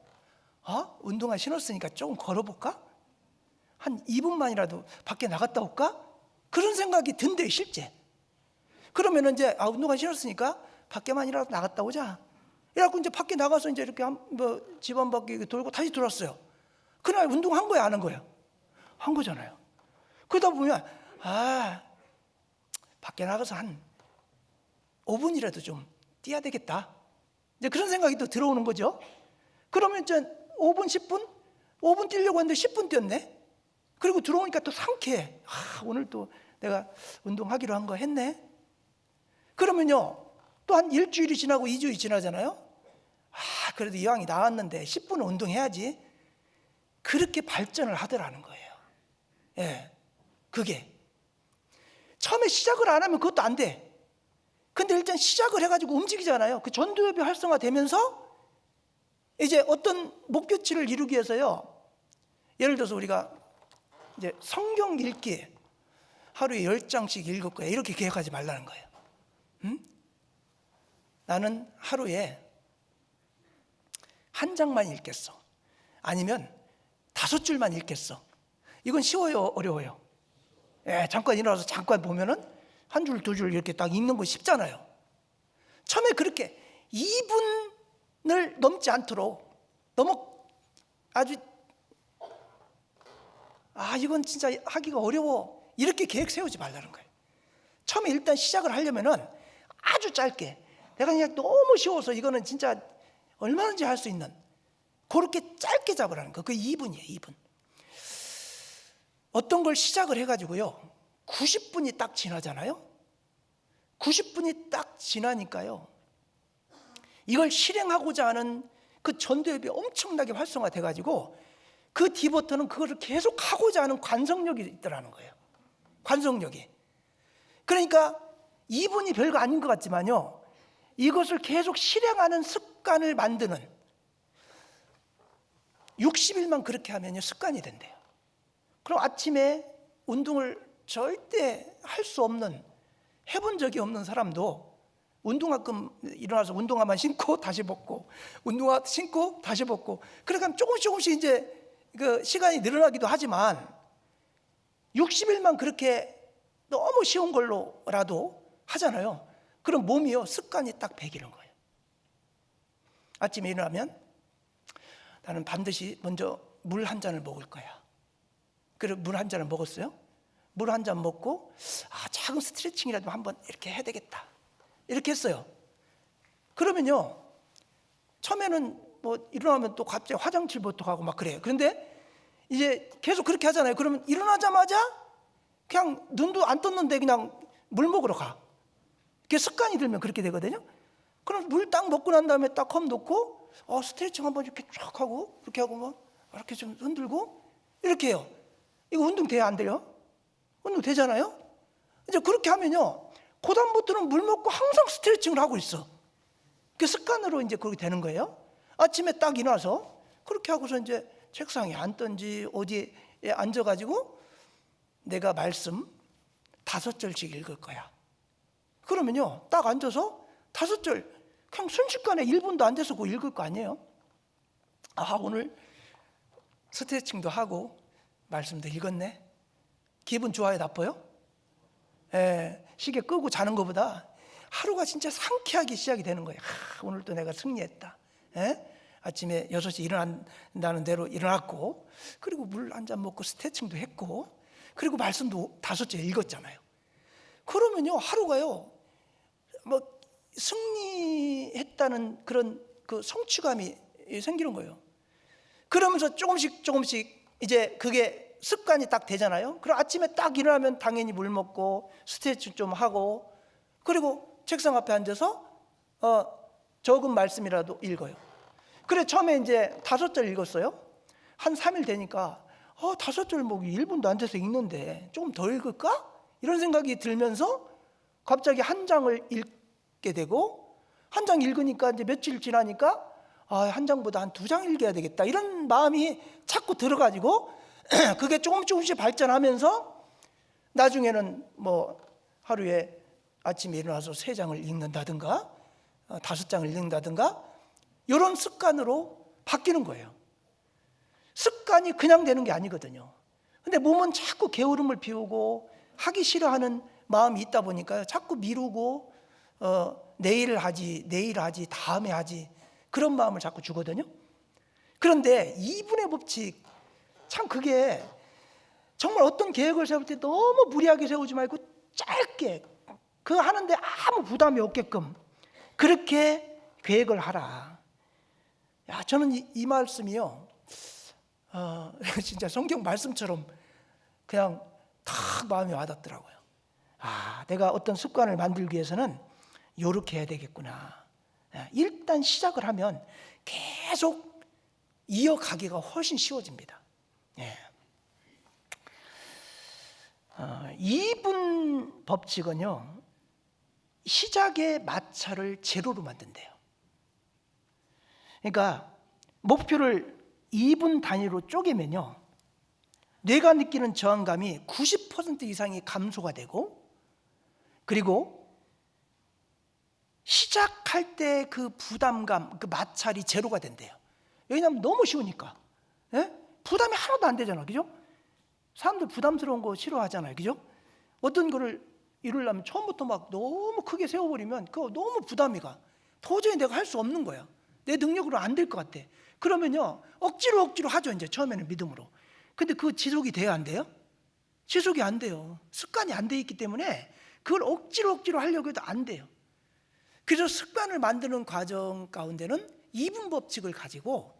운동화 신었으니까 조금 걸어볼까? 한 2분만이라도 밖에 나갔다 올까? 그런 생각이 든대요, 실제. 그러면 이제 운동화 신었으니까 밖에만이라도 나갔다 오자. 그래갖고 이제 밖에 나가서 이제 이렇게 집 한 바퀴 돌고 다시 들어왔어요. 그날 운동한 거야, 안 한 거야? 한 거잖아요. 그러다 보면 밖에 나가서 한 5분이라도 좀 뛰어야 되겠다. 이제 그런 생각이 또 들어오는 거죠. 그러면 이제 5분, 10분? 5분 뛰려고 했는데 10분 뛰었네. 그리고 들어오니까 또 상쾌해. 오늘 또 내가 운동하기로 한 거 했네. 그러면요, 또 한 일주일이 지나고 2주일이 지나잖아요. 그래도 이왕이 나왔는데 10분은 운동해야지. 그렇게 발전을 하더라는 거예요. 예, 그게 처음에 시작을 안 하면 그것도 안 돼. 근데 일단 시작을 해가지고 움직이잖아요. 그 전두엽이 활성화되면서 이제 어떤 목표치를 이루기 위해서요, 예를 들어서 우리가 이제 성경 읽기 하루에 10장씩 읽을 거야, 이렇게 계획하지 말라는 거예요. 나는 하루에 한 장만 읽겠어. 아니면 5줄만 읽겠어. 이건 쉬워요, 어려워요? 잠깐 일어나서 잠깐 보면은 한 줄, 2줄 이렇게 딱 읽는 거 쉽잖아요. 처음에 그렇게 2분을 넘지 않도록 아주 이건 진짜 하기가 어려워, 이렇게 계획 세우지 말라는 거예요. 처음에 일단 시작을 하려면은 아주 짧게, 내가 그냥 너무 쉬워서 이거는 진짜 얼마든지 할 수 있는, 그렇게 짧게 잡으라는 거. 그게 2분이에요, 2분. 어떤 걸 시작을 해가지고요, 90분이 딱 지나잖아요. 90분이 딱 지나니까요, 이걸 실행하고자 하는 그 전두엽이 엄청나게 활성화돼가지고 그 뒤부터는 그거를 계속 하고자 하는 관성력이 있더라는 거예요. 관성력이. 그러니까 2분이 별거 아닌 것 같지만요, 이것을 계속 실행하는 습관을 만드는, 60일만 그렇게 하면요 습관이 된대요. 그럼 아침에 운동을 절대 할 수 없는, 해본 적이 없는 사람도 운동화끔 일어나서 운동화만 신고 다시 벗고, 운동화 신고 다시 벗고, 그러니까 조금씩 이제 그 시간이 늘어나기도 하지만 60일만 그렇게 너무 쉬운 걸로라도 하잖아요. 그럼 몸이요 습관이 딱 배기는 거예요. 아침에 일어나면 나는 반드시 먼저 물 한 잔을 먹을 거야. 그리고 물 한 잔을 먹었어요. 물 한 잔 먹고 작은 스트레칭이라도 한번 이렇게 해야 되겠다, 이렇게 했어요. 그러면요, 처음에는 일어나면 또 갑자기 화장실부터 가고 막 그래요. 그런데 이제 계속 그렇게 하잖아요. 그러면 일어나자마자 그냥 눈도 안 떴는데 그냥 물 먹으러 가. 그게 습관이 들면 그렇게 되거든요. 그럼 물 딱 먹고 난 다음에 딱 컵 놓고 스트레칭 한번 이렇게 쫙 하고, 이렇게 하고 막 이렇게 좀 흔들고 이렇게 해요. 이거 운동 돼요, 안 돼요? 운동 되잖아요. 이제 그렇게 하면요, 그다음부터는 물 먹고 항상 스트레칭을 하고 있어. 그 습관으로 이제 그렇게 되는 거예요. 아침에 딱 일어나서 그렇게 하고서 이제 책상에 앉든지 어디에 앉아가지고 내가 말씀 5절씩 읽을 거야. 그러면요, 딱 앉아서 5절 그냥 순식간에 1분도 안 돼서 그거 읽을 거 아니에요. 오늘 스트레칭도 하고 말씀도 읽었네. 기분 좋아요, 나빠요? 시계 끄고 자는 것보다 하루가 진짜 상쾌하게 시작이 되는 거예요. 오늘 또 내가 승리했다. 아침에 6시 일어난다는 대로 일어났고, 그리고 물 한 잔 먹고 스트레칭도 했고, 그리고 말씀도 5절 읽었잖아요. 그러면요, 하루가요 승리했다는 그런 그 성취감이 생기는 거예요. 그러면서 조금씩 이제 그게 습관이 딱 되잖아요. 그럼 아침에 딱 일어나면 당연히 물 먹고 스트레칭 좀 하고, 그리고 책상 앞에 앉아서 적은 말씀이라도 읽어요. 그래, 처음에 이제 5절 읽었어요. 한 3일 되니까 5절 뭐 1분도 안 돼서 읽는데 조금 더 읽을까? 이런 생각이 들면서 갑자기 한 장을 읽게 되고, 한 장 읽으니까 이제 며칠 지나니까 한 장보다 한 2장 읽어야 되겠다, 이런 마음이 자꾸 들어가지고 그게 조금씩 발전하면서 나중에는 뭐 하루에 아침에 일어나서 3장을 읽는다든가 5장을 읽는다든가 이런 습관으로 바뀌는 거예요. 습관이 그냥 되는 게 아니거든요. 근데 몸은 자꾸 게으름을 피우고 하기 싫어하는 마음이 있다 보니까 자꾸 미루고 내일 하지 다음에 하지, 그런 마음을 자꾸 주거든요. 그런데 2분의 법칙, 참 그게 정말 어떤 계획을 세울 때 너무 무리하게 세우지 말고 짧게, 그 하는데 아무 부담이 없게끔 그렇게 계획을 하라. 야, 저는 이 말씀이요, 진짜 성경 말씀처럼 그냥 탁 마음에 와닿더라고요. 내가 어떤 습관을 만들기 위해서는 이렇게 해야 되겠구나. 일단 시작을 하면 계속 이어가기가 훨씬 쉬워집니다. 2분 법칙은요, 시작의 마찰을 제로로 만든대요. 그러니까 목표를 2분 단위로 쪼개면요, 뇌가 느끼는 저항감이 90% 이상이 감소가 되고, 그리고 시작할 때 그 부담감, 그 마찰이 제로가 된대요. 왜냐하면 너무 쉬우니까. 부담이 하나도 안 되잖아, 그죠? 사람들 부담스러운 거 싫어하잖아요, 그죠? 어떤 거를 이루려면 처음부터 막 너무 크게 세워버리면 그거 너무 부담이 가. 도저히 내가 할 수 없는 거야. 내 능력으로 안 될 것 같아. 그러면요, 억지로 하죠, 이제 처음에는 믿음으로. 근데 그 지속이 돼야 안 돼요? 지속이 안 돼요. 습관이 안 돼 있기 때문에 그걸 억지로 하려고 해도 안 돼요. 그래서 습관을 만드는 과정 가운데는 2분 법칙을 가지고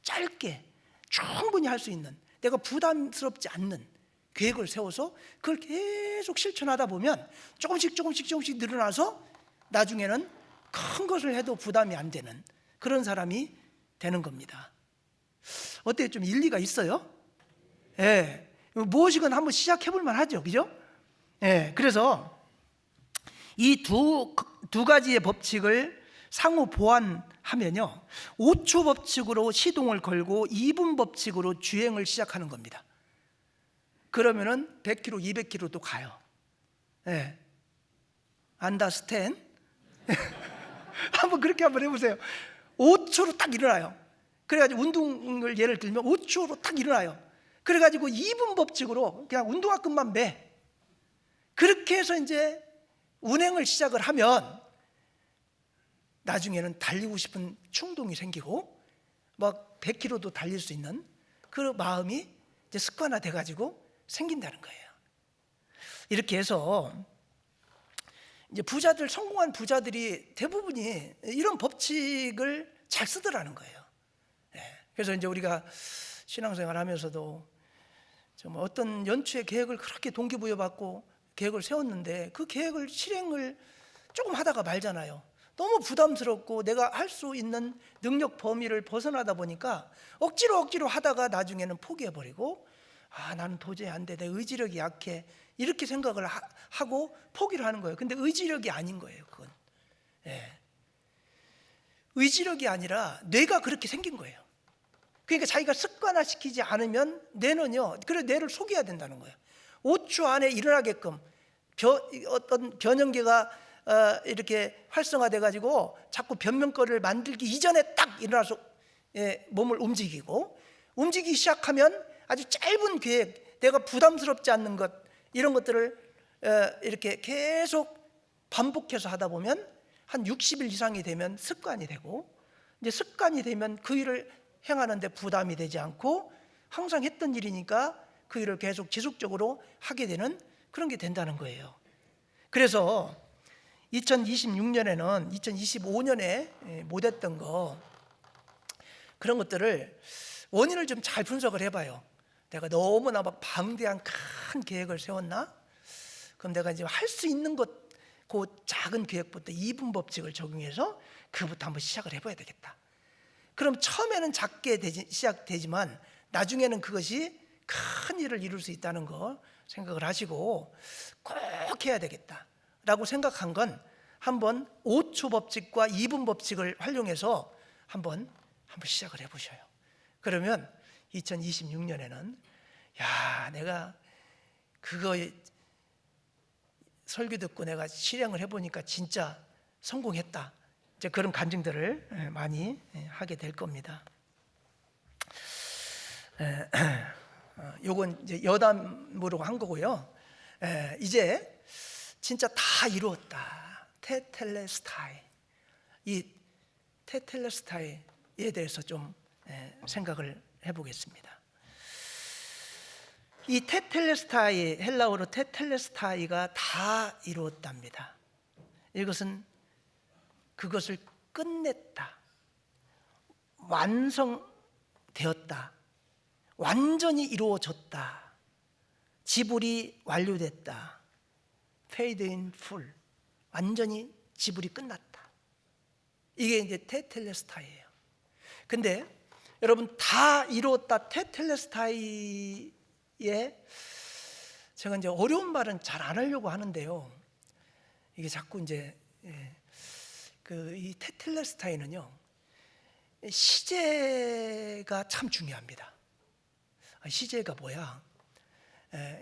짧게 충분히 할 수 있는, 내가 부담스럽지 않는 계획을 세워서 그걸 계속 실천하다 보면 조금씩 늘어나서 나중에는 큰 것을 해도 부담이 안 되는 그런 사람이 되는 겁니다. 어때요? 좀 일리가 있어요? 무엇이건 한번 시작해 볼 만하죠, 그죠? 그래서 이 두 가지의 법칙을 상호 보완하면요, 5초 법칙으로 시동을 걸고 2분 법칙으로 주행을 시작하는 겁니다. 그러면은 100km, 200km도 가요. 안다스탠? 한번 그렇게 한번 해보세요. 5초로 딱 일어나요. 그래가지고 운동을 예를 들면 5초로 딱 일어나요. 그래가지고 2분 법칙으로 그냥 운동화끈만 매. 그렇게 해서 이제 운행을 시작을 하면 나중에는 달리고 싶은 충동이 생기고 막 100km도 달릴 수 있는 그 마음이 이제 습관화돼 가지고 생긴다는 거예요. 이렇게 해서 이제 성공한 부자들이 대부분이 이런 법칙을 잘 쓰더라는 거예요. 그래서 이제 우리가 신앙생활 하면서도 정말 어떤 연초에 계획을 그렇게 동기부여받고 계획을 세웠는데 그 계획을 실행을 조금 하다가 말잖아요. 너무 부담스럽고 내가 할 수 있는 능력 범위를 벗어나다 보니까 억지로 하다가 나중에는 포기해버리고, 나는 도저히 안 돼, 내 의지력이 약해, 이렇게 생각을 하고 포기를 하는 거예요. 근데 의지력이 아닌 거예요, 그건. 의지력이 아니라 뇌가 그렇게 생긴 거예요. 그러니까 자기가 습관화시키지 않으면 뇌는요, 그래 뇌를 속여야 된다는 거예요. 5초 안에 일어나게끔 어떤 변형계가 이렇게 활성화돼 가지고 자꾸 변명거리를 만들기 이전에 딱 일어나서 몸을 움직이기 시작하면 아주 짧은 계획, 내가 부담스럽지 않는 것, 이런 것들을 이렇게 계속 반복해서 하다 보면 한 60일 이상이 되면 습관이 되고, 이제 습관이 되면 그 일을 행하는데 부담이 되지 않고 항상 했던 일이니까 그 일을 계속 지속적으로 하게 되는 그런 게 된다는 거예요. 그래서 2026년에는 2025년에 못했던 거, 그런 것들을 원인을 좀 잘 분석을 해봐요. 내가 너무나 막 방대한 큰 계획을 세웠나? 그럼 내가 이제 할 수 있는 것, 그 작은 계획부터 2분 법칙을 적용해서 그부터 한번 시작을 해봐야 되겠다. 그럼 처음에는 작게 시작되지만 나중에는 그것이 큰 일을 이룰 수 있다는 거 생각을 하시고 꼭 해야 되겠다라고 생각한 건 한번 5초 법칙과 2분 법칙을 활용해서 한번 시작을 해보셔요. 그러면 2026년에는 야, 내가 그거 설교 듣고 내가 실행을 해보니까 진짜 성공했다, 이제 그런 간증들을 많이 하게 될 겁니다. 요건 이제 여담으로 한 거고요. 이제 진짜 다 이루었다. 테텔레스타이. 이 테텔레스타이에 대해서 좀 생각을 해보겠습니다. 이 테텔레스타이, 헬라어로 테텔레스타이가 다 이루었답니다. 이것은 그것을 끝냈다, 완성되었다, 완전히 이루어졌다, 지불이 완료됐다, paid in full, 완전히 지불이 끝났다. 이게 이제 테텔레스타이예요. 근데 여러분, 다 이루었다 테텔레스타이에 제가 이제 어려운 말은 잘 안 하려고 하는데요. 이게 자꾸 이제 이 테텔레스타이는요, 시제가 참 중요합니다. 시제가 뭐야?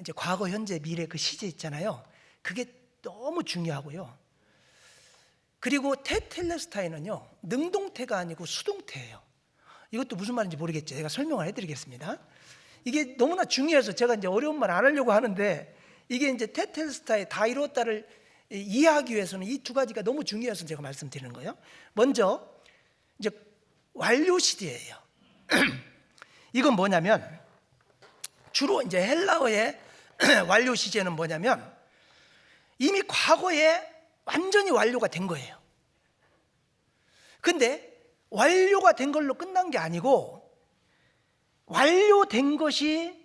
이제 과거, 현재, 미래 그 시제 있잖아요. 그게 너무 중요하고요. 그리고 테텔레스타이는요, 능동태가 아니고 수동태예요. 이것도 무슨 말인지 모르겠죠. 제가 설명을 해드리겠습니다. 이게 너무나 중요해서 제가 이제 어려운 말 안 하려고 하는데, 이게 이제 테텔레스타이, 다 이루었다를 이해하기 위해서는 이 두 가지가 너무 중요해서 제가 말씀드리는 거예요. 먼저 이제 완료 시제예요. 이건 뭐냐면, 주로 이제 헬라어의 완료 시제는 뭐냐면, 이미 과거에 완전히 완료가 된 거예요. 근데 완료가 된 걸로 끝난 게 아니고, 완료된 것이,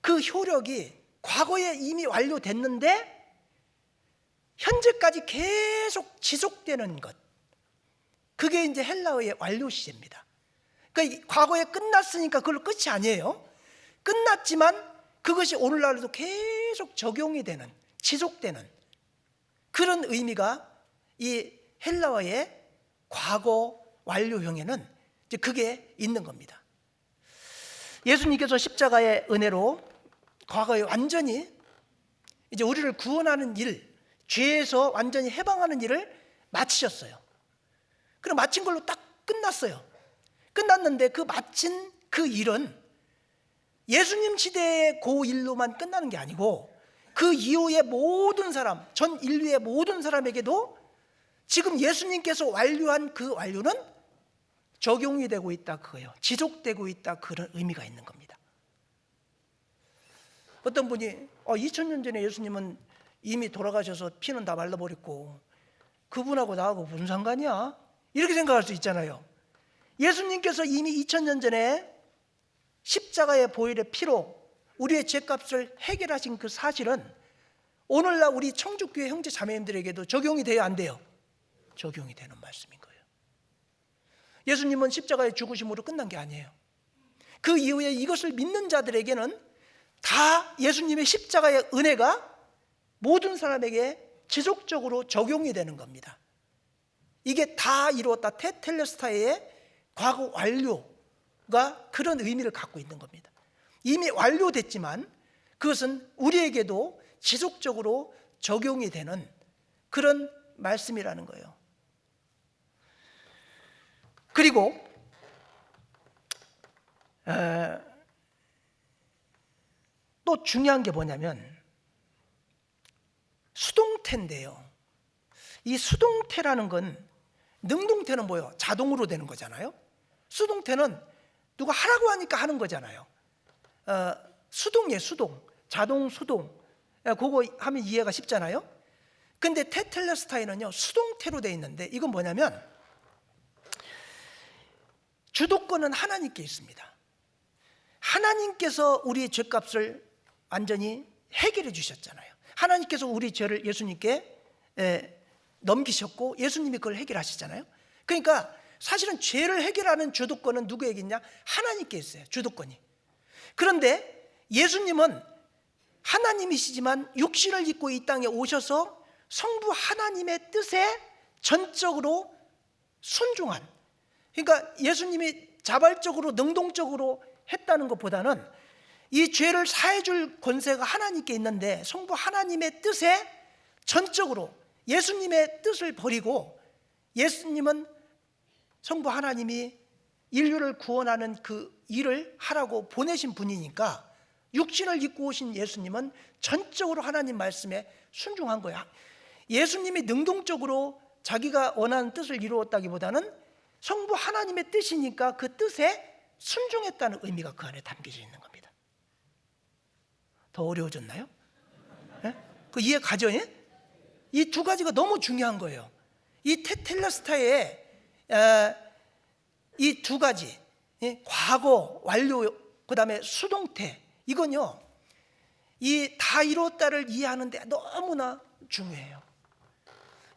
그 효력이 과거에 이미 완료됐는데 현재까지 계속 지속되는 것, 그게 이제 헬라어의 완료 시제입니다. 그러니까 과거에 끝났으니까 그걸로 끝이 아니에요. 끝났지만 그것이 오늘날에도 계속 적용이 되는, 지속되는 그런 의미가 이 헬라어의 과거 완료형에는 이제 그게 있는 겁니다. 예수님께서 십자가의 은혜로 과거에 완전히 이제 우리를 구원하는 일, 죄에서 완전히 해방하는 일을 마치셨어요. 그럼 마친 걸로 딱 끝났어요. 끝났는데 그 마친 그 일은 예수님 시대의 그 일로만 끝나는 게 아니고, 그 이후의 모든 사람, 전 인류의 모든 사람에게도 지금 예수님께서 완료한 그 완료는 적용이 되고 있다, 그거예요. 지속되고 있다, 그런 의미가 있는 겁니다. 어떤 분이 2000년 전에 예수님은 이미 돌아가셔서 피는 다 말라버렸고 그분하고 나하고 무슨 상관이야? 이렇게 생각할 수 있잖아요. 예수님께서 이미 2000년 전에 십자가의 보혈의 피로 우리의 죄값을 해결하신 그 사실은 오늘날 우리 청주교회 형제 자매님들에게도 적용이 돼야 안 돼요? 적용이 되는 말씀인 거예요. 예수님은 십자가의 죽으심으로 끝난 게 아니에요. 그 이후에 이것을 믿는 자들에게는 다 예수님의 십자가의 은혜가 모든 사람에게 지속적으로 적용이 되는 겁니다. 이게 다 이루었다, 테텔레스타이의 과거 완료가 그런 의미를 갖고 있는 겁니다. 이미 완료됐지만 그것은 우리에게도 지속적으로 적용이 되는 그런 말씀이라는 거예요. 그리고 또 중요한 게 뭐냐면 수동태인데요. 이 수동태라는 건, 능동태는 뭐예요? 자동으로 되는 거잖아요. 수동태는 누가 하라고 하니까 하는 거잖아요. 수동이에요, 수동. 자동, 수동. 그거 하면 이해가 쉽잖아요. 근데 테텔레스타이는요, 수동태로 되어 있는데, 이건 뭐냐면 주도권은 하나님께 있습니다. 하나님께서 우리의 죄값을 완전히 해결해 주셨잖아요. 하나님께서 우리 죄를 예수님께 넘기셨고 예수님이 그걸 해결하시잖아요. 그러니까 사실은 죄를 해결하는 주도권은 누구에게 있냐? 하나님께 있어요, 주도권이. 그런데 예수님은 하나님이시지만 육신을 입고 이 땅에 오셔서 성부 하나님의 뜻에 전적으로 순종한, 그러니까 예수님이 자발적으로 능동적으로 했다는 것보다는 이 죄를 사해 줄 권세가 하나님께 있는데 성부 하나님의 뜻에 전적으로 예수님의 뜻을 버리고, 예수님은 성부 하나님이 인류를 구원하는 그 일을 하라고 보내신 분이니까 육신을 입고 오신 예수님은 전적으로 하나님 말씀에 순종한 거야. 예수님이 능동적으로 자기가 원하는 뜻을 이루었다기보다는 성부 하나님의 뜻이니까 그 뜻에 순종했다는 의미가 그 안에 담겨져 있는 겁니다. 더 어려워졌나요? 네? 그 이해 가죠? 이 두 가지가 너무 중요한 거예요. 이 테텔레스타의 이 두 가지, 과거, 완료, 그 다음에 수동태, 이건요, 이 다 이루었다를 이해하는데 너무나 중요해요.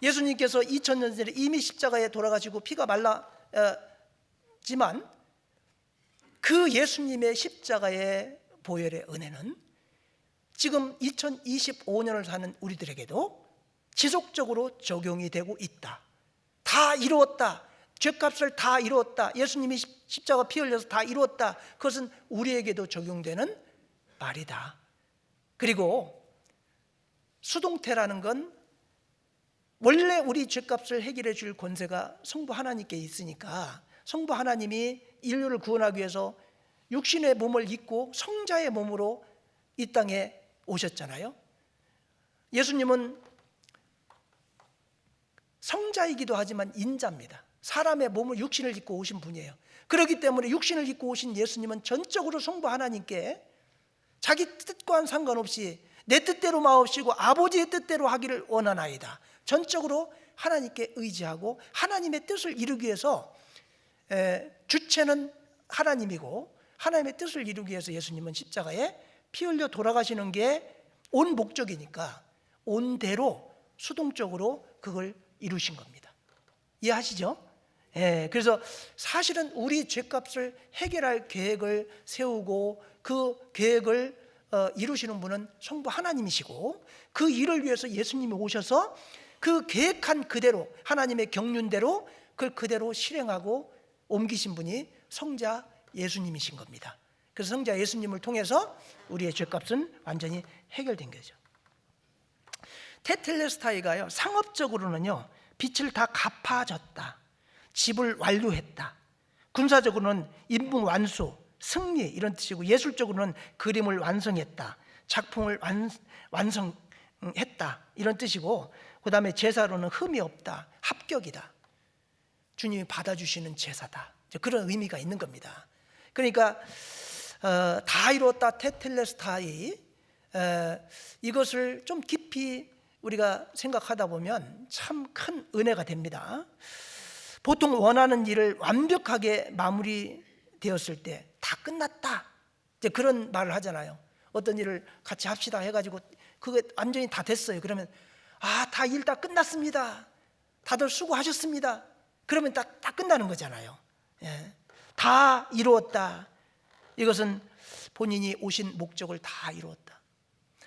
예수님께서 2000년 전에 이미 십자가에 돌아가시고 피가 말랐지만 그 예수님의 십자가의 보혈의 은혜는 지금 2025년을 사는 우리들에게도 지속적으로 적용이 되고 있다. 다 이루었다. 죄값을 다 이루었다. 예수님이 십자가 피 흘려서 다 이루었다. 그것은 우리에게도 적용되는 말이다. 그리고 수동태라는 건 원래 우리 죄값을 해결해 줄 권세가 성부 하나님께 있으니까 성부 하나님이 인류를 구원하기 위해서 육신의 몸을 입고 성자의 몸으로 이 땅에 오셨잖아요. 예수님은 성자이기도 하지만 인자입니다. 사람의 몸을 육신을 입고 오신 분이에요. 그렇기 때문에 육신을 입고 오신 예수님은 전적으로 성부 하나님께 자기 뜻과는 상관없이 내 뜻대로 마옵시고 아버지의 뜻대로 하기를 원하나이다. 전적으로 하나님께 의지하고 하나님의 뜻을 이루기 위해서, 주체는 하나님이고 하나님의 뜻을 이루기 위해서 예수님은 십자가에 피 흘려 돌아가시는 게 온 목적이니까 온대로 수동적으로 그걸 이루신 겁니다. 이해하시죠? 그래서 사실은 우리 죄값을 해결할 계획을 세우고 그 계획을 이루시는 분은 성부 하나님이시고, 그 일을 위해서 예수님이 오셔서 그 계획한 그대로 하나님의 경륜대로 그걸 그대로 실행하고 옮기신 분이 성자 예수님이신 겁니다. 그래서 성자 예수님을 통해서 우리의 죄값은 완전히 해결된 거죠. 테텔레스타이가요, 상업적으로는요, 빚을 다 갚아줬다, 집을 완료했다, 군사적으로는 임무 완수, 승리 이런 뜻이고, 예술적으로는 그림을 완성했다, 작품을 완성했다 이런 뜻이고, 그 다음에 제사로는 흠이 없다, 합격이다, 주님이 받아주시는 제사다, 그런 의미가 있는 겁니다. 그러니까 다 이루었다 테텔레스타이, 이것을 좀 깊이 우리가 생각하다 보면 참 큰 은혜가 됩니다. 보통 원하는 일을 완벽하게 마무리되었을 때 다 끝났다, 이제 그런 말을 하잖아요. 어떤 일을 같이 합시다 해가지고 그게 완전히 다 됐어요. 그러면 다 일 다 끝났습니다, 다들 수고하셨습니다, 그러면 다 끝나는 거잖아요. 다 이루었다, 이것은 본인이 오신 목적을 다 이루었다.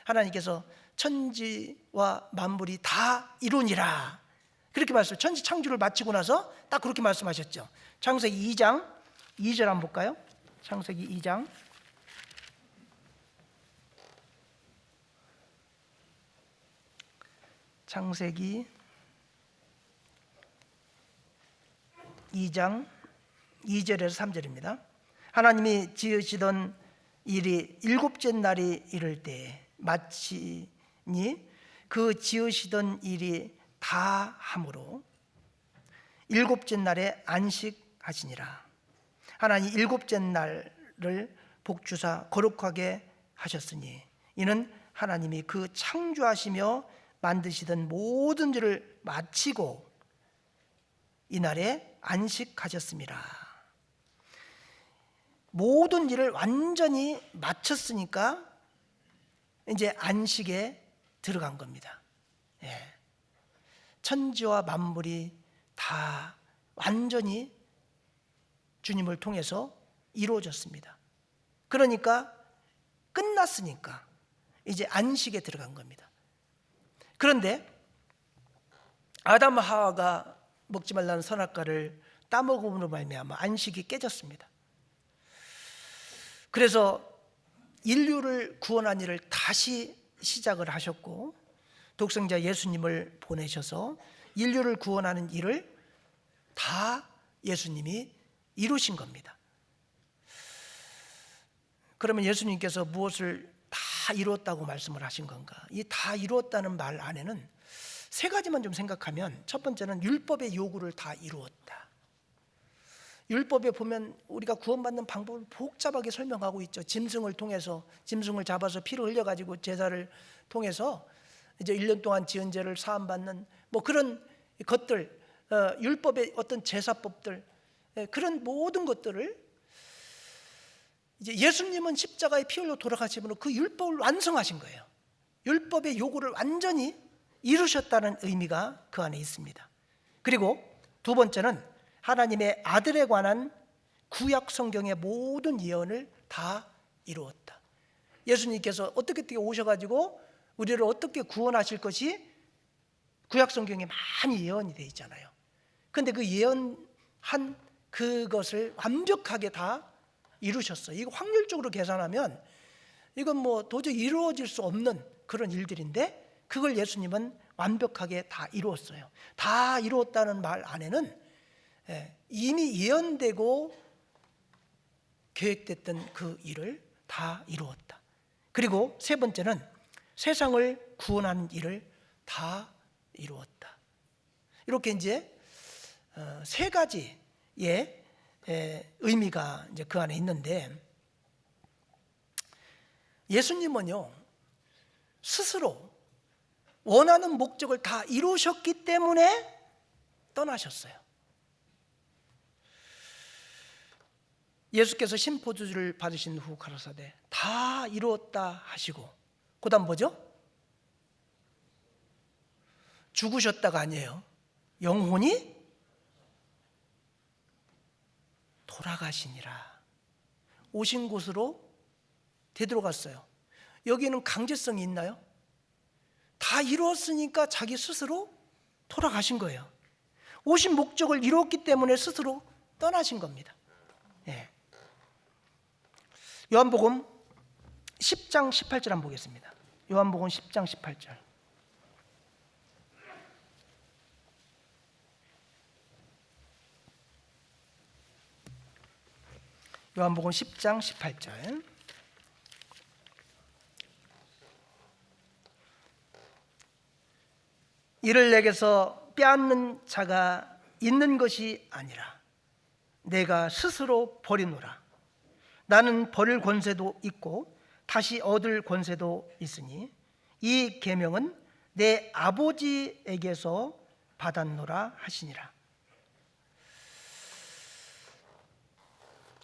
하나님께서 천지와 만물이 다 이루니라 그렇게 말씀, 천지 창조를 마치고 나서 딱 그렇게 말씀하셨죠. 창세기 2장 2절 한번 볼까요? 창세기 2장 창세기 2장 2절에서 3절입니다. 하나님이 지으시던 일이 일곱째 날이 이를 때 마치니 그 지으시던 일이 다 함으로 일곱째 날에 안식하시니라. 하나님 일곱째 날을 복주사 거룩하게 하셨으니 이는 하나님이 그 창조하시며 만드시던 모든 일을 마치고 이날에 안식하셨습니다. 모든 일을 완전히 마쳤으니까 이제 안식에 들어간 겁니다. 천지와 만물이 다 완전히 주님을 통해서 이루어졌습니다. 그러니까 끝났으니까 이제 안식에 들어간 겁니다. 그런데 아담 하와가 먹지 말라는 선악과를 따먹음으로 말미암아 안식이 깨졌습니다. 그래서 인류를 구원한 일을 다시 시작을 하셨고 독생자 예수님을 보내셔서 인류를 구원하는 일을 다 예수님이 이루신 겁니다. 그러면 예수님께서 무엇을 다 이루었다고 말씀을 하신 건가? 이 다 이루었다는 말 안에는 세 가지만 좀 생각하면, 첫 번째는 율법의 요구를 다 이루었다. 율법에 보면 우리가 구원받는 방법을 복잡하게 설명하고 있죠. 짐승을 통해서, 짐승을 잡아서 피를 흘려가지고 제사를 통해서 이제 1년 동안 지은 죄를 사함받는 뭐 그런 것들, 율법의 어떤 제사법들, 그런 모든 것들을 이제 예수님은 십자가에 피 흘려 돌아가심으로 그 율법을 완성하신 거예요. 율법의 요구를 완전히 이루셨다는 의미가 그 안에 있습니다. 그리고 두 번째는 하나님의 아들에 관한 구약 성경의 모든 예언을 다 이루었다. 예수님께서 어떻게 오셔가지고 우리를 어떻게 구원하실 것이 구약 성경에 많이 예언이 되어 있잖아요. 그런데 그 예언한 그것을 완벽하게 다 이루셨어요. 이거 확률적으로 계산하면 이건 뭐 도저히 이루어질 수 없는 그런 일들인데 그걸 예수님은 완벽하게 다 이루었어요. 다 이루었다는 말 안에는 이미 예언되고 계획됐던 그 일을 다 이루었다. 그리고 세 번째는 세상을 구원하는 일을 다 이루었다. 이렇게 이제 세 가지의 의미가 이제 그 안에 있는데, 예수님은요 스스로 원하는 목적을 다 이루셨기 때문에 떠나셨어요. 예수께서 심포주를 받으신 후 가라사대 다 이루었다 하시고 그 다음 뭐죠? 죽으셨다가 아니에요. 영혼이 돌아가시니라. 오신 곳으로 되돌아갔어요. 여기는 강제성이 있나요? 다 이루었으니까 자기 스스로 돌아가신 거예요. 오신 목적을 이루었기 때문에 스스로 떠나신 겁니다. 요한복음 10장 18절 한번 보겠습니다. 요한복음 10장 18절. 요한복음 10장 18절. 이를 내게서 빼앗는 자가 있는 것이 아니라 내가 스스로 버리노라. 나는 버릴 권세도 있고 다시 얻을 권세도 있으니 이 계명은 내 아버지에게서 받았노라 하시니라.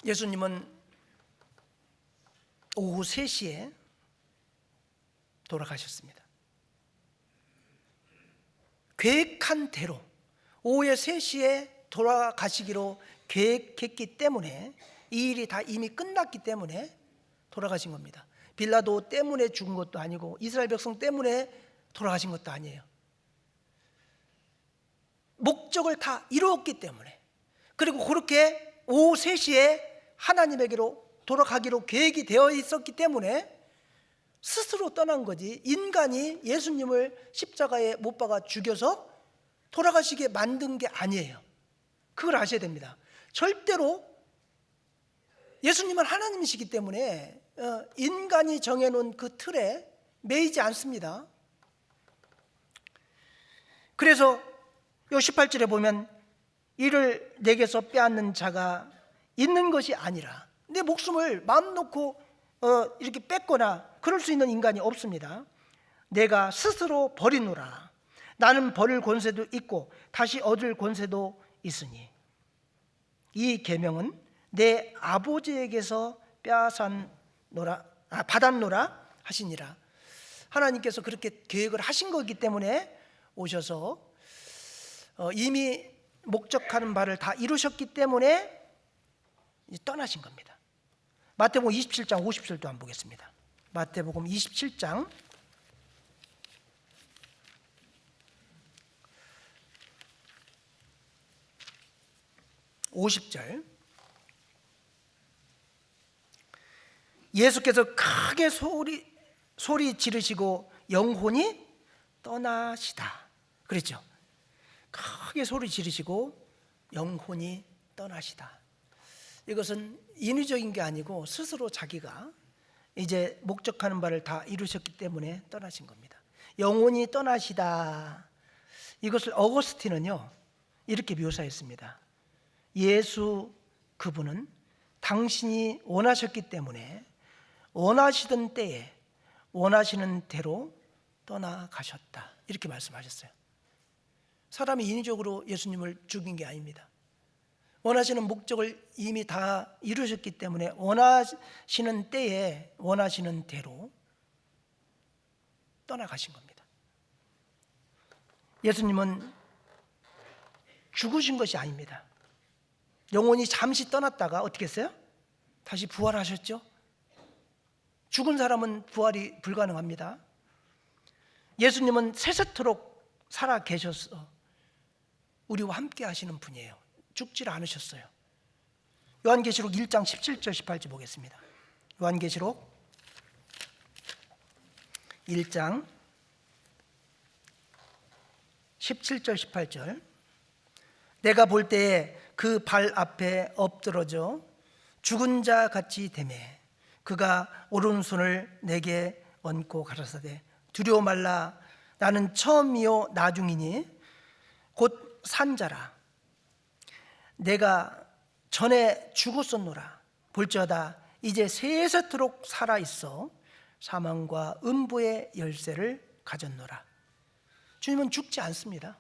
예수님은 오후 3시에 돌아가셨습니다. 계획한 대로 오후에 3시에 돌아가시기로 계획했기 때문에, 이 일이 다 이미 끝났기 때문에 돌아가신 겁니다. 빌라도 때문에 죽은 것도 아니고 이스라엘 백성 때문에 돌아가신 것도 아니에요. 목적을 다 이루었기 때문에, 그리고 그렇게 오후 3시에 하나님에게로 돌아가기로 계획이 되어 있었기 때문에 스스로 떠난 거지, 인간이 예수님을 십자가에 못 박아 죽여서 돌아가시게 만든 게 아니에요. 그걸 아셔야 됩니다. 절대로 예수님은 하나님이시기 때문에 인간이 정해놓은 그 틀에 매이지 않습니다. 그래서 요 18절에 보면 이를 내게서 빼앗는 자가 있는 것이 아니라, 내 목숨을 마음 놓고 이렇게 뺏거나 그럴 수 있는 인간이 없습니다. 내가 스스로 버리노라. 나는 버릴 권세도 있고 다시 얻을 권세도 있으니 이 계명은 내 아버지에게서 받았노라 하시니라. 하나님께서 그렇게 계획을 하신 거기 때문에 오셔서 이미 목적하는 바를 다 이루셨기 때문에 떠나신 겁니다. 마태복음 27장 50절도 한번 보겠습니다. 마태복음 27장 50절. 예수께서 크게 소리 지르시고 영혼이 떠나시다 그랬죠. 크게 소리 지르시고 영혼이 떠나시다. 이것은 인위적인 게 아니고 스스로 자기가 이제 목적하는 바를 다 이루셨기 때문에 떠나신 겁니다. 영혼이 떠나시다. 이것을 어거스틴은요 이렇게 묘사했습니다. 예수 그분은 당신이 원하셨기 때문에 원하시던 때에 원하시는 대로 떠나가셨다. 이렇게 말씀하셨어요. 사람이 인위적으로 예수님을 죽인 게 아닙니다. 원하시는 목적을 이미 다 이루셨기 때문에 원하시는 때에 원하시는 대로 떠나가신 겁니다. 예수님은 죽으신 것이 아닙니다. 영혼이 잠시 떠났다가 어떻게 했어요? 다시 부활하셨죠? 죽은 사람은 부활이 불가능합니다. 예수님은 세세토록 살아 계셔서 우리와 함께 하시는 분이에요. 죽질 않으셨어요. 요한계시록 1장 17절 18절 보겠습니다. 요한계시록 1장 17절 18절. 내가 볼 때에 그 발 앞에 엎드러져 죽은 자 같이 되매 그가 오른손을 내게 얹고 가라사대 두려워 말라 나는 처음이요 나중이니 곧 산자라 내가 전에 죽었었노라 볼지어다 이제 세세토록 살아있어 사망과 음부의 열쇠를 가졌노라. 주님은 죽지 않습니다.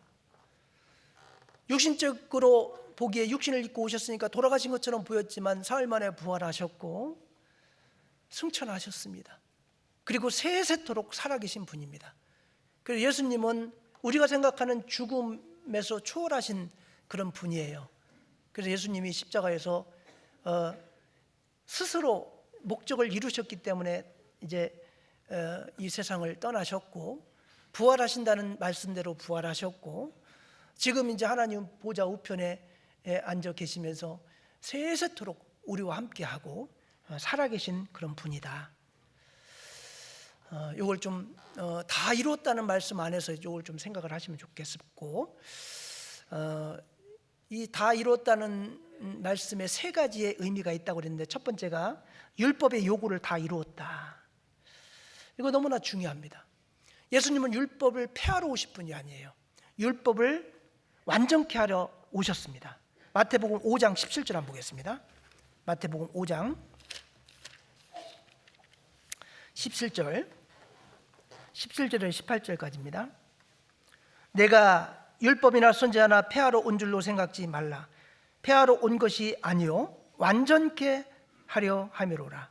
육신적으로 보기에 육신을 입고 오셨으니까 돌아가신 것처럼 보였지만 사흘 만에 부활하셨고 승천하셨습니다. 그리고 세세토록 살아계신 분입니다. 그래서 예수님은 우리가 생각하는 죽음에서 초월하신 그런 분이에요. 그래서 예수님이 십자가에서 스스로 목적을 이루셨기 때문에 이제 이 세상을 떠나셨고 부활하신다는 말씀대로 부활하셨고 지금 이제 하나님 보좌 우편에 앉아 계시면서 세세토록 우리와 함께하고 살아계신 그런 분이다. 이걸 좀 다 이루었다는 말씀 안에서 이걸 좀 생각을 하시면 좋겠고, 이 다 이루었다는 말씀에 세 가지의 의미가 있다고 그랬는데 첫 번째가 율법의 요구를 다 이루었다. 이거 너무나 중요합니다. 예수님은 율법을 폐하러 오신 분이 아니에요. 율법을 완전케 하려 오셨습니다. 마태복음 5장 17절 한번 보겠습니다. 마태복음 5장 17절에 18절까지입니다. 내가 율법이나 선지자나 폐하러 온 줄로 생각지 말라. 폐하러 온 것이 아니요 완전케 하려 함이로라.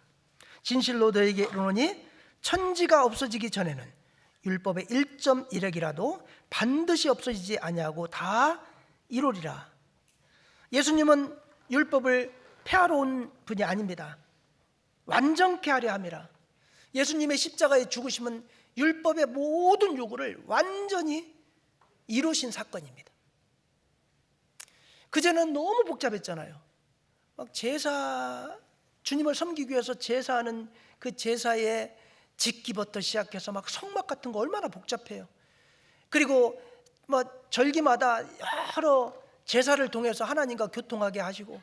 진실로 너에게 이르노니 천지가 없어지기 전에는 율법의 1.1획이라도 반드시 없어지지 아니하고 다 이루리라. 예수님은 율법을 폐하러 온 분이 아닙니다. 완전케 하려 함이라. 예수님의 십자가의 죽으심은 율법의 모든 요구를 완전히 이루신 사건입니다. 그전에는 너무 복잡했잖아요. 막 제사, 주님을 섬기기 위해서 제사하는 그 제사의 짓기부터 시작해서 막 성막 같은 거 얼마나 복잡해요. 그리고 뭐 절기마다 여러 제사를 통해서 하나님과 교통하게 하시고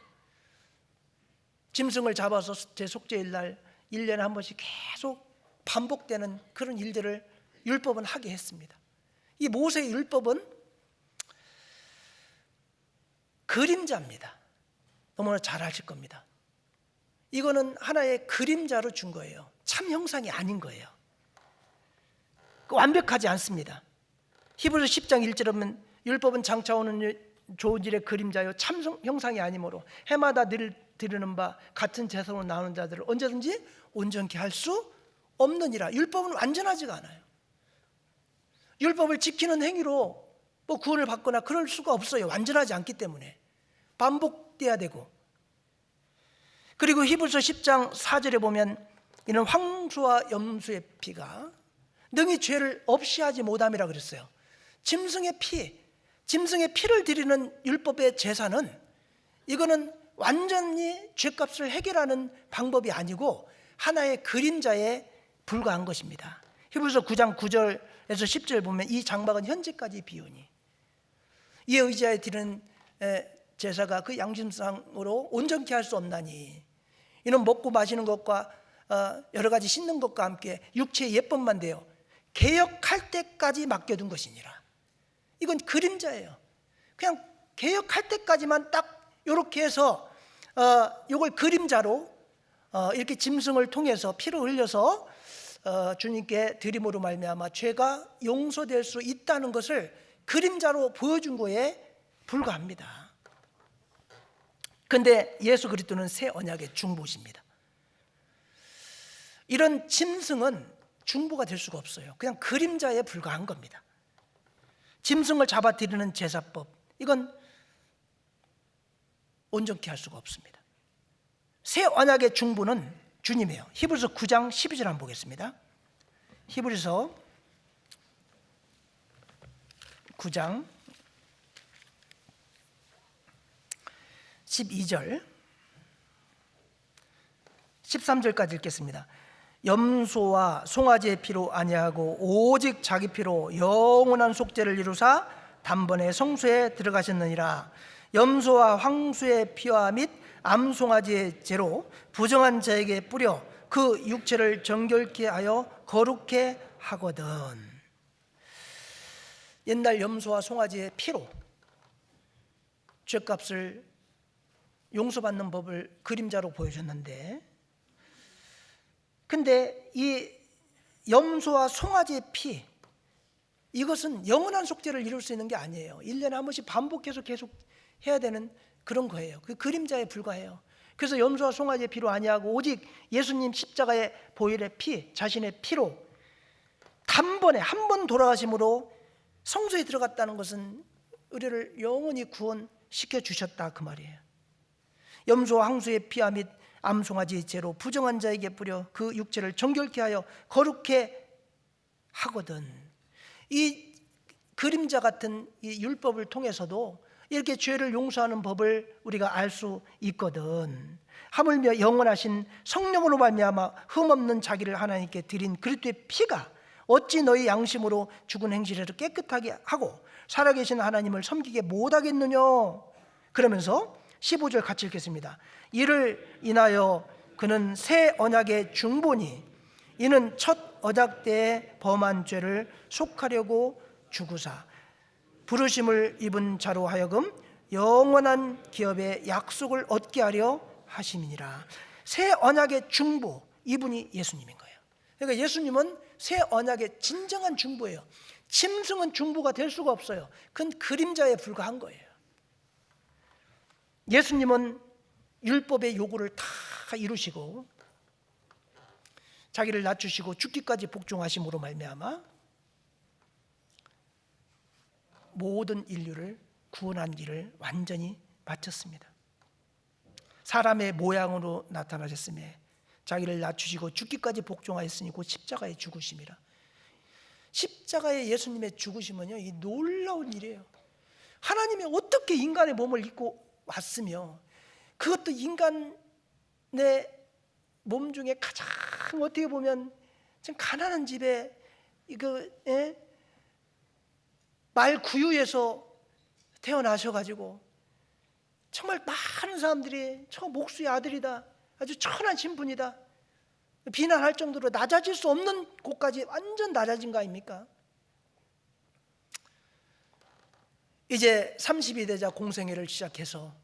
짐승을 잡아서 제 속죄일 날 1년에 한 번씩 계속 반복되는 그런 일들을 율법은 하게 했습니다. 이 모세의 율법은 그림자입니다. 너무나 잘 아실 겁니다. 이거는 하나의 그림자로 준 거예요. 참 형상이 아닌 거예요. 완벽하지 않습니다. 히브리서 10장 1절에 보면 율법은 장차 오는 좋은 일의 그림자요 참 형상이 아니므로 해마다 늘 드리는 바 같은 제사로 나오는 자들을 언제든지 온전케 할 수 없느니라. 율법은 완전하지가 않아요. 율법을 지키는 행위로 뭐 구원을 받거나 그럴 수가 없어요. 완전하지 않기 때문에 반복돼야 되고. 그리고 히브리서 10장 4절에 보면 이는 황소와 염소의 피가 능히 죄를 없이 하지 못함이라 그랬어요. 짐승의 피를 드리는 율법의 제사는 이거는 완전히 죄값을 해결하는 방법이 아니고 하나의 그림자에 불과한 것입니다. 히브리서 9장 9절에서 10절 보면 이 장막은 현재까지 비우니 이에 의지하여 드리는 제사가 그 양심상으로 온전케 할 수 없나니 이는 먹고 마시는 것과 여러 가지 씻는 것과 함께 육체의 예법만 되어 개역할 때까지 맡겨둔 것이니라. 이건 그림자예요. 그냥 개역할 때까지만 딱 이렇게 해서 이걸 그림자로 이렇게 짐승을 통해서 피를 흘려서 주님께 드림으로 말미암아 죄가 용서될 수 있다는 것을 그림자로 보여준 거에 불과합니다. 그런데 예수 그리스도는 새 언약의 중보십니다. 이런 짐승은 중보가 될 수가 없어요. 그냥 그림자에 불과한 겁니다. 짐승을 잡아 드리는 제사법, 이건 온전케 할 수가 없습니다. 새 언약의 중보는 주님이에요. 히브리서 9장 12절 한번 보겠습니다. 히브리서 9장 12절 13절까지 읽겠습니다. 염소와 송아지의 피로 아니하고 오직 자기 피로 영원한 속죄를 이루사 단번에 성소에 들어가셨느니라. 염소와 황소의 피와 및 암송아지의 죄로 부정한 자에게 뿌려 그 육체를 정결케 하여 거룩해 하거든. 옛날 염소와 송아지의 피로 죄값을 용서받는 법을 그림자로 보여줬는데, 근데 이 염소와 송아지의 피, 이것은 영원한 속죄를 이룰 수 있는 게 아니에요. 1년에 한 번씩 반복해서 계속 해야 되는 그런 거예요. 그 그림자에 불과해요. 그래서 염소와 송아지의 피로 아니하고 오직 예수님 십자가의 보혈의 피, 자신의 피로 단번에 한 번 돌아가심으로 성소에 들어갔다는 것은 우리를 영원히 구원시켜 주셨다 그 말이에요. 염소와 황소의 피와 및 암송아지의 죄로 부정한 자에게 뿌려 그 육체를 정결케 하여 거룩해 하거든. 이 그림자 같은 이 율법을 통해서도 이렇게 죄를 용서하는 법을 우리가 알 수 있거든. 하물며 영원하신 성령으로 말미암아 흠없는 자기를 하나님께 드린 그리스도의 피가 어찌 너희 양심으로 죽은 행실을 깨끗하게 하고 살아계신 하나님을 섬기게 못하겠느냐. 그러면서 15절 같이 읽겠습니다. 이를 인하여 그는 새 언약의 중보니 이는 첫 언약 때에 범한 죄를 속하려고 죽으사 부르심을 입은 자로 하여금 영원한 기업의 약속을 얻게 하려 하심이니라. 새 언약의 중보, 이분이 예수님인 거예요. 그러니까 예수님은 새 언약의 진정한 중보예요. 짐승은 중보가 될 수가 없어요. 그건 그림자에 불과한 거예요. 예수님은 율법의 요구를 다 이루시고 자기를 낮추시고 죽기까지 복종하심으로 말미암아 모든 인류를 구원한 일을 완전히 마쳤습니다. 사람의 모양으로 나타나셨으며 자기를 낮추시고 죽기까지 복종하였으니 곧 십자가에 죽으심이라. 십자가에 예수님의 죽으심은요, 이 놀라운 일이에요. 하나님이 어떻게 인간의 몸을 입고 왔으며 그것도 인간의 몸 중에 가장 어떻게 보면 좀 가난한 집에 말 구유에서 태어나셔가지고 정말 많은 사람들이 저 목수의 아들이다, 아주 천한 신분이다 비난할 정도로 낮아질 수 없는 곳까지 완전 낮아진 거 아닙니까? 이제 32대자 공생애를 시작해서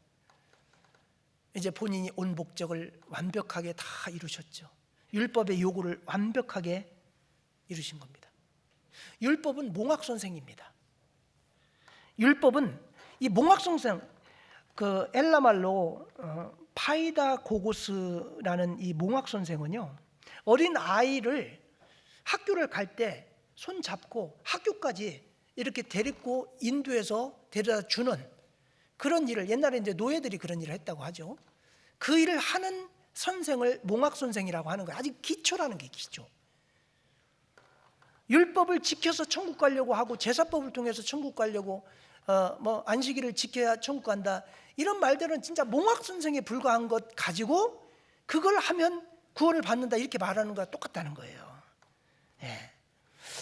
이제 본인이 온 목적을 완벽하게 다 이루셨죠. 율법의 요구를 완벽하게 이루신 겁니다. 율법은 몽학선생입니다. 율법은 이 몽학선생, 그 엘라말로 파이다 고고스라는 이 몽학선생은요, 어린 아이를 학교를 갈 때 손 잡고 학교까지 이렇게 데리고 인도해서 데려다 주는 그런 일을, 옛날에 이제 노예들이 그런 일을 했다고 하죠. 그 일을 하는 선생을 몽학선생이라고 하는 거예요. 아직 기초라는 게 기초. 율법을 지켜서 천국 가려고 하고 제사법을 통해서 천국 가려고 안식일을 지켜야 천국 간다, 이런 말들은 진짜 몽학선생에 불과한 것 가지고 그걸 하면 구원을 받는다 이렇게 말하는 거와 똑같다는 거예요. 예.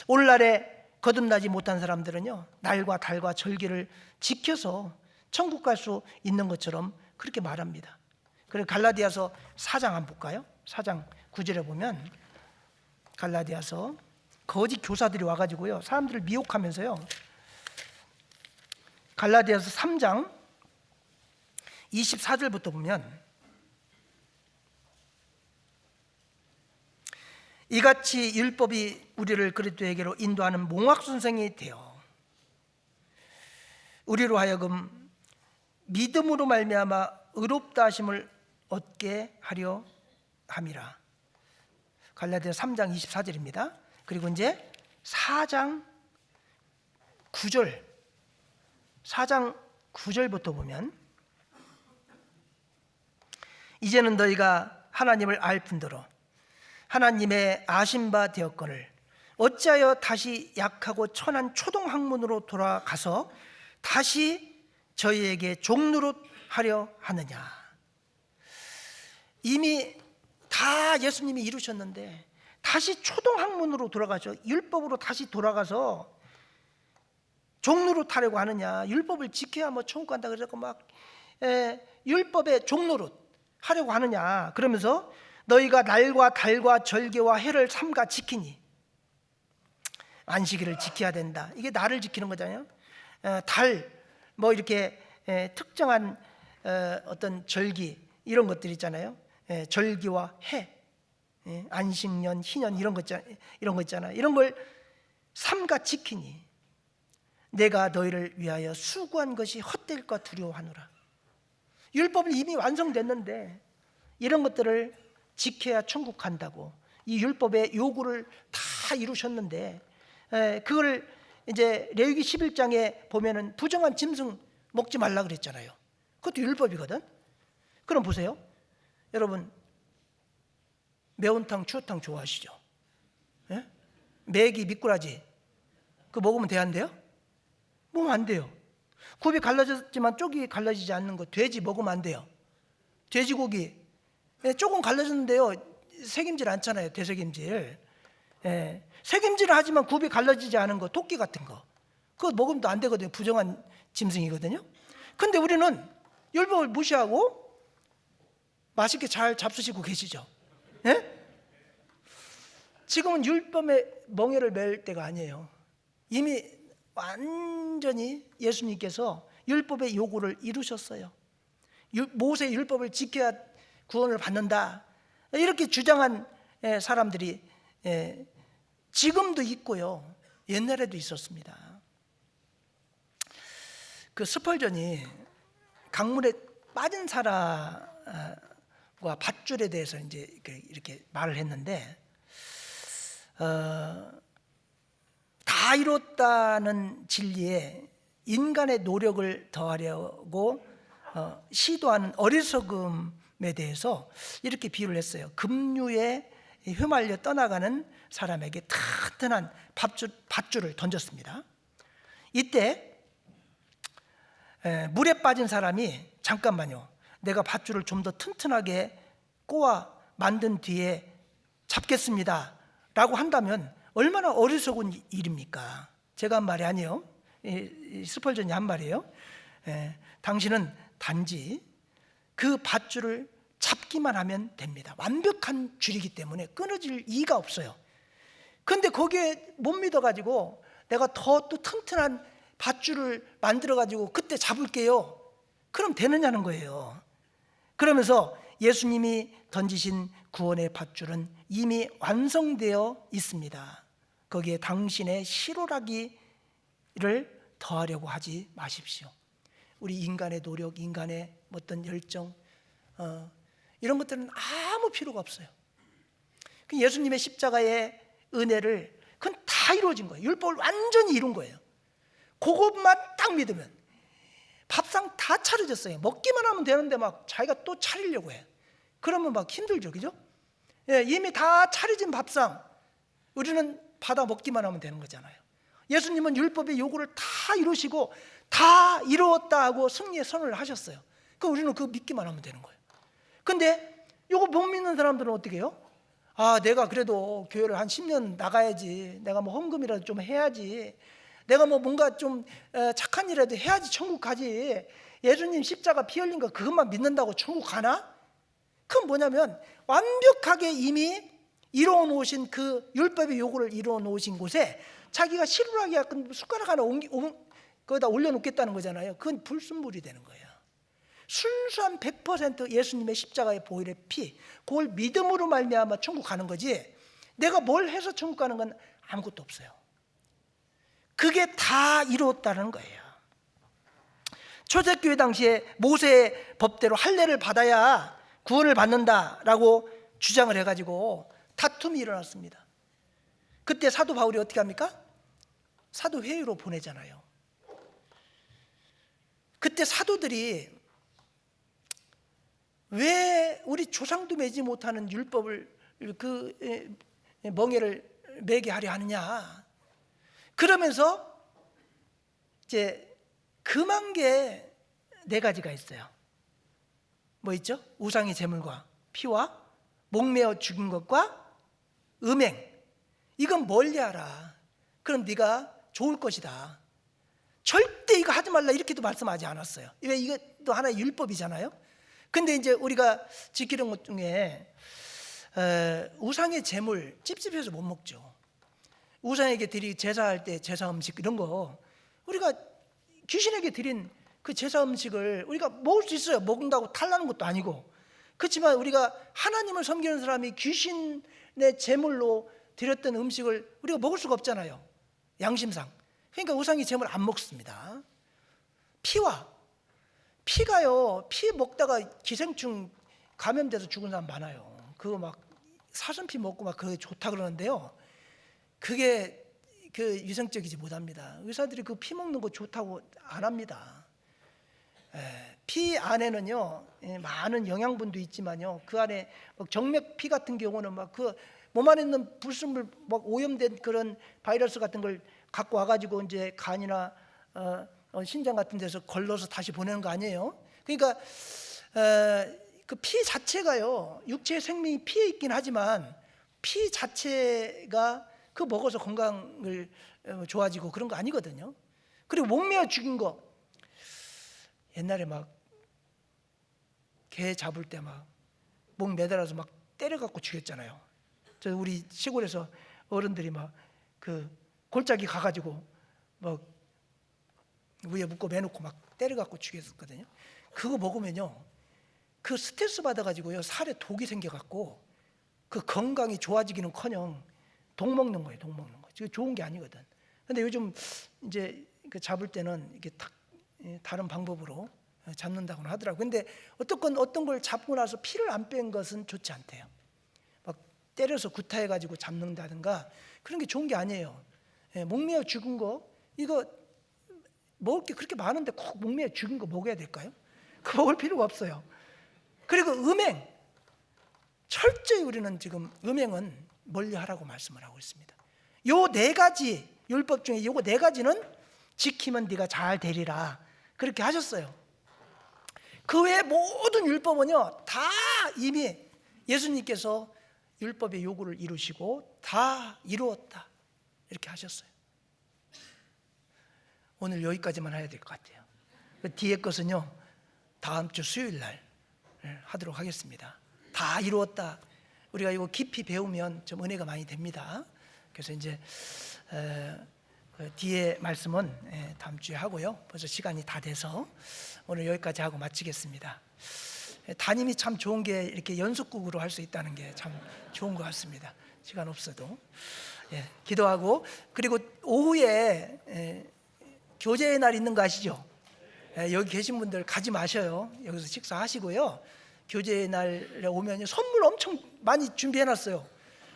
오늘날에 거듭나지 못한 사람들은요, 날과 달과 절기를 지켜서 천국 갈 수 있는 것처럼 그렇게 말합니다. 그래서 갈라디아서 4장 한번 볼까요? 4장 9절에 보면 갈라디아서 거짓 교사들이 와가지고요, 사람들을 미혹하면서요, 갈라디아서 3장 24절부터 보면 이같이 율법이 우리를 그리스도에게로 인도하는 몽학선생이 되어 우리로 하여금 믿음으로 말미암아 의롭다 하심을 얻게 하려 함이라. 갈라디아서 3장 24절입니다. 그리고 이제 4장 9절부터 보면 이제는 너희가 하나님을 알 뿐더러 하나님의 아신 바 되었거늘 어찌하여 다시 약하고 천한 초동학문으로 돌아가서 다시 저희에게 종노릇 하려 하느냐. 이미 다 예수님이 이루셨는데 다시 초동학문으로 돌아가죠. 율법으로 다시 돌아가서 종노릇 하려고 하느냐. 율법을 지켜야 천국 간다 그래서 율법의 종노릇 하려고 하느냐. 그러면서 너희가 날과 달과 절개와 해를 삼가 지키니, 안식일을 지켜야 된다. 이게 날을 지키는 거잖아요. 달 이렇게 특정한 어떤 절기 이런 것들 있잖아요. 절기와 해, 안식년, 희년 이런 거 있잖아요. 이런 걸 삼가 지키니 내가 너희를 위하여 수고한 것이 헛될까 두려워하노라. 율법은 이미 완성됐는데 이런 것들을 지켜야 천국 간다고 이 율법의 요구를 다 이루셨는데, 그걸 이제 레위기 11장에 보면은 부정한 짐승 먹지 말라 그랬잖아요. 그것도 율법이거든. 그럼 보세요, 여러분 매운탕 추어탕 좋아하시죠? 예? 메기 미꾸라지 그거 먹으면 돼야 안 돼요? 먹으면 안 돼요. 굽이 갈라졌지만 쪽이 갈라지지 않는 거, 돼지 먹으면 안 돼요. 돼지고기 조금 갈라졌는데요, 새김질 않잖아요. 되새김질. 새김질을 하지만 굽이 갈라지지 않은 거, 토끼 같은 거, 그거 먹으면 또 안 되거든요. 부정한 짐승이거든요. 근데 우리는 율법을 무시하고 맛있게 잘 잡수시고 계시죠? 지금은 율법의 멍에를 맬 때가 아니에요. 이미 완전히 예수님께서 율법의 요구를 이루셨어요. 모세의 율법을 지켜야 구원을 받는다 이렇게 주장한 사람들이 지금도 있고요, 옛날에도 있었습니다. 그 스펄전이 강물에 빠진 사람과 밧줄에 대해서 이제 이렇게 말을 했는데, 다 이뤘다는 진리에 인간의 노력을 더하려고 시도하는 어리석음에 대해서 이렇게 비유를 했어요. 급류에 휘말려 떠나가는 사람에게 튼튼한 밧줄을 던졌습니다. 이때 물에 빠진 사람이 잠깐만요, 내가 밧줄을 좀 더 튼튼하게 꼬아 만든 뒤에 잡겠습니다 라고 한다면 얼마나 어리석은 일입니까? 제가 한 말이 아니에요. 스펄전이 한 말이에요. 당신은 단지 그 밧줄을 잡기만 하면 됩니다. 완벽한 줄이기 때문에 끊어질 이가 없어요. 근데 거기에 못 믿어가지고 내가 더 또 튼튼한 밧줄을 만들어가지고 그때 잡을게요, 그럼 되느냐는 거예요. 그러면서 예수님이 던지신 구원의 밧줄은 이미 완성되어 있습니다. 거기에 당신의 실오라기를 더하려고 하지 마십시오. 우리 인간의 노력, 인간의 어떤 열정, 이런 것들은 아무 필요가 없어요. 예수님의 십자가의 은혜를 그건 다 이루어진 거예요. 율법을 완전히 이룬 거예요. 그것만 딱 믿으면 밥상 다 차려졌어요. 먹기만 하면 되는데 막 자기가 또 차리려고 해요. 그러면 막 힘들죠, 그죠? 예, 이미 다 차려진 밥상 우리는 받아 먹기만 하면 되는 거잖아요. 예수님은 율법의 요구를 다 이루시고 다 이루었다 하고 승리의 선언을 하셨어요. 그럼 우리는 그거 믿기만 하면 되는 거예요. 근데 요거 못 믿는 사람들은 어떻게 해요? 아, 내가 그래도 교회를 한 10년 나가야지, 내가 뭐 헌금이라도 좀 해야지, 내가 뭐 뭔가 좀 착한 일이라도 해야지 천국 가지, 예수님 십자가 피 흘린 거 그것만 믿는다고 천국 가나? 그건 뭐냐면 완벽하게 이미 이루어 놓으신 그 율법의 요구를 이루어 놓으신 곳에 자기가 실루라기 약간 숟가락 하나 거기다 올려놓겠다는 거잖아요. 그건 불순물이 되는 거예요. 순수한 100% 예수님의 십자가의 보혈의 피, 그걸 믿음으로 말미암아 천국 가는 거지, 내가 뭘 해서 천국 가는 건 아무것도 없어요. 그게 다 이루었다는 거예요. 초대교회 당시에 모세의 법대로 할례를 받아야 구원을 받는다라고 주장을 해가지고 다툼이 일어났습니다. 그때 사도 바울이 어떻게 합니까? 사도회의로 보내잖아요. 그때 사도들이 왜 우리 조상도 매지 못하는 율법을 그 멍에를 매게 하려 하느냐, 그러면서 이제 금한 게 4가지가 있어요. 뭐 있죠? 우상의 제물과 피와 목매어 죽인 것과 음행. 이건 멀리하라. 그럼 네가 좋을 것이다. 절대 이거 하지 말라 이렇게도 말씀하지 않았어요. 왜? 이것도 하나의 율법이잖아요. 근데 이제 우리가 지키는 것 중에 우상의 제물 찝찝해서 못 먹죠. 우상에게 드리 제사할 때 제사 음식 이런 거, 우리가 귀신에게 드린 그 제사 음식을 우리가 먹을 수 있어요. 먹는다고 탈나는 것도 아니고. 그렇지만 우리가 하나님을 섬기는 사람이 귀신의 제물로 드렸던 음식을 우리가 먹을 수가 없잖아요, 양심상. 그러니까 우상의 제물 안 먹습니다. 피가요, 피 먹다가 기생충 감염돼서 죽은 사람 많아요. 그거 막 사슴피 먹고 막 그게 좋다 그러는데요, 그게 그 위생적이지 못합니다. 의사들이 그 피 먹는 거 좋다고 안 합니다. 피 안에는요 많은 영양분도 있지만요, 그 안에 정맥피 같은 경우는 막 그 몸 안에 있는 불순물 막 오염된 그런 바이러스 같은 걸 갖고 와가지고 이제 간이나 신장 같은 데서 걸러서 다시 보내는 거 아니에요? 그러니까 그 피 자체가요, 육체의 생명이 피에 있긴 하지만 피 자체가 그 먹어서 건강을 좋아지고 그런 거 아니거든요. 그리고 목매어 죽인 거, 옛날에 막 개 잡을 때 막 목 매달아서 막 때려갖고 죽였잖아요. 저 우리 시골에서 어른들이 막 그 골짜기 가가지고 막 위에 묶고 매놓고 막 때려갖고 죽였었거든요. 그거 먹으면요, 그 스트레스 받아가지고요 살에 독이 생겨갖고 그 건강이 좋아지기는커녕 독 먹는 거예요. 독 먹는 거. 지금 좋은 게 아니거든. 근데 요즘 이제 그 잡을 때는 이게 다른 방법으로 잡는다고는 하더라고요. 근데 어떤 걸 잡고 나서 피를 안 뺀 것은 좋지 않대요. 막 때려서 구타해가지고 잡는다든가 그런 게 좋은 게 아니에요. 목매어 죽은 거, 이거 먹을 게 그렇게 많은데 꼭 목매어 죽은 거 먹어야 될까요? 그 먹을 필요가 없어요. 그리고 음행, 철저히 우리는 지금 음행은 멀리하라고 말씀을 하고 있습니다. 요 4가지 율법 중에 요거 4가지는 지키면 네가 잘 되리라 그렇게 하셨어요. 그 외에 모든 율법은요 다 이미 예수님께서 율법의 요구를 이루시고 다 이루었다 이렇게 하셨어요. 오늘 여기까지만 해야 될 것 같아요. 그 뒤에 것은요 다음 주 수요일 날 하도록 하겠습니다. 다 이루었다. 우리가 이거 깊이 배우면 좀 은혜가 많이 됩니다. 그래서 이제 그 뒤에 말씀은 다음 주에 하고요. 벌써 시간이 다 돼서 오늘 여기까지 하고 마치겠습니다. 담임이 참 좋은 게 이렇게 연속극으로 할 수 있다는 게 참 좋은 것 같습니다. 시간 없어도 기도하고, 그리고 오후에 교제의 날 있는 거 아시죠? 여기 계신 분들 가지 마셔요. 여기서 식사하시고요. 교제의 날에 오면 선물 엄청 많이 준비해놨어요.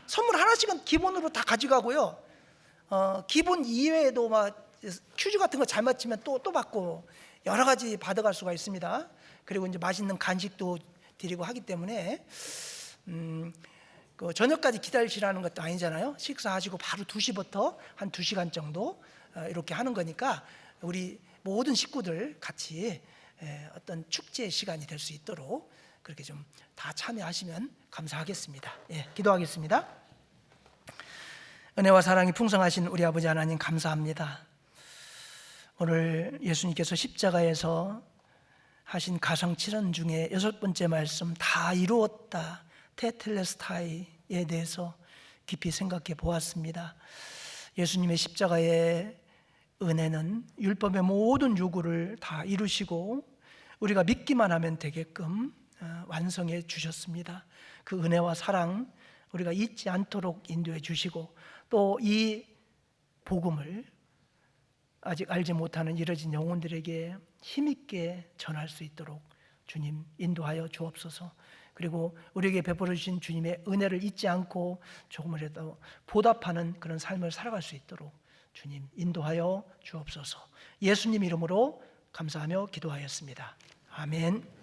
선물 하나씩은 기본으로 다 가져가고요. 기본 이외에도 막 퀴즈 같은 거 잘 맞히면 또 받고 여러 가지 받아갈 수가 있습니다. 그리고 이제 맛있는 간식도 드리고 하기 때문에 그 저녁까지 기다리시라는 것도 아니잖아요. 식사하시고 바로 2시부터 한 2시간 정도 이렇게 하는 거니까 우리 모든 식구들 같이 어떤 축제의 시간이 될 수 있도록 그렇게 좀 다 참여하시면 감사하겠습니다. 기도하겠습니다. 은혜와 사랑이 풍성하신 우리 아버지 하나님 감사합니다. 오늘 예수님께서 십자가에서 하신 가상칠언 중에 6번째 말씀 다 이루었다 테텔레스타이에 대해서 깊이 생각해 보았습니다. 예수님의 십자가의 은혜는 율법의 모든 요구를 다 이루시고 우리가 믿기만 하면 되게끔 완성해 주셨습니다. 그 은혜와 사랑 우리가 잊지 않도록 인도해 주시고 또 이 복음을 아직 알지 못하는 이뤄진 영혼들에게 힘있게 전할 수 있도록 주님 인도하여 주옵소서. 그리고 우리에게 베풀어 주신 주님의 은혜를 잊지 않고 조금이라도 보답하는 그런 삶을 살아갈 수 있도록 주님 인도하여 주옵소서. 예수님 이름으로 감사하며 기도하였습니다. 아멘.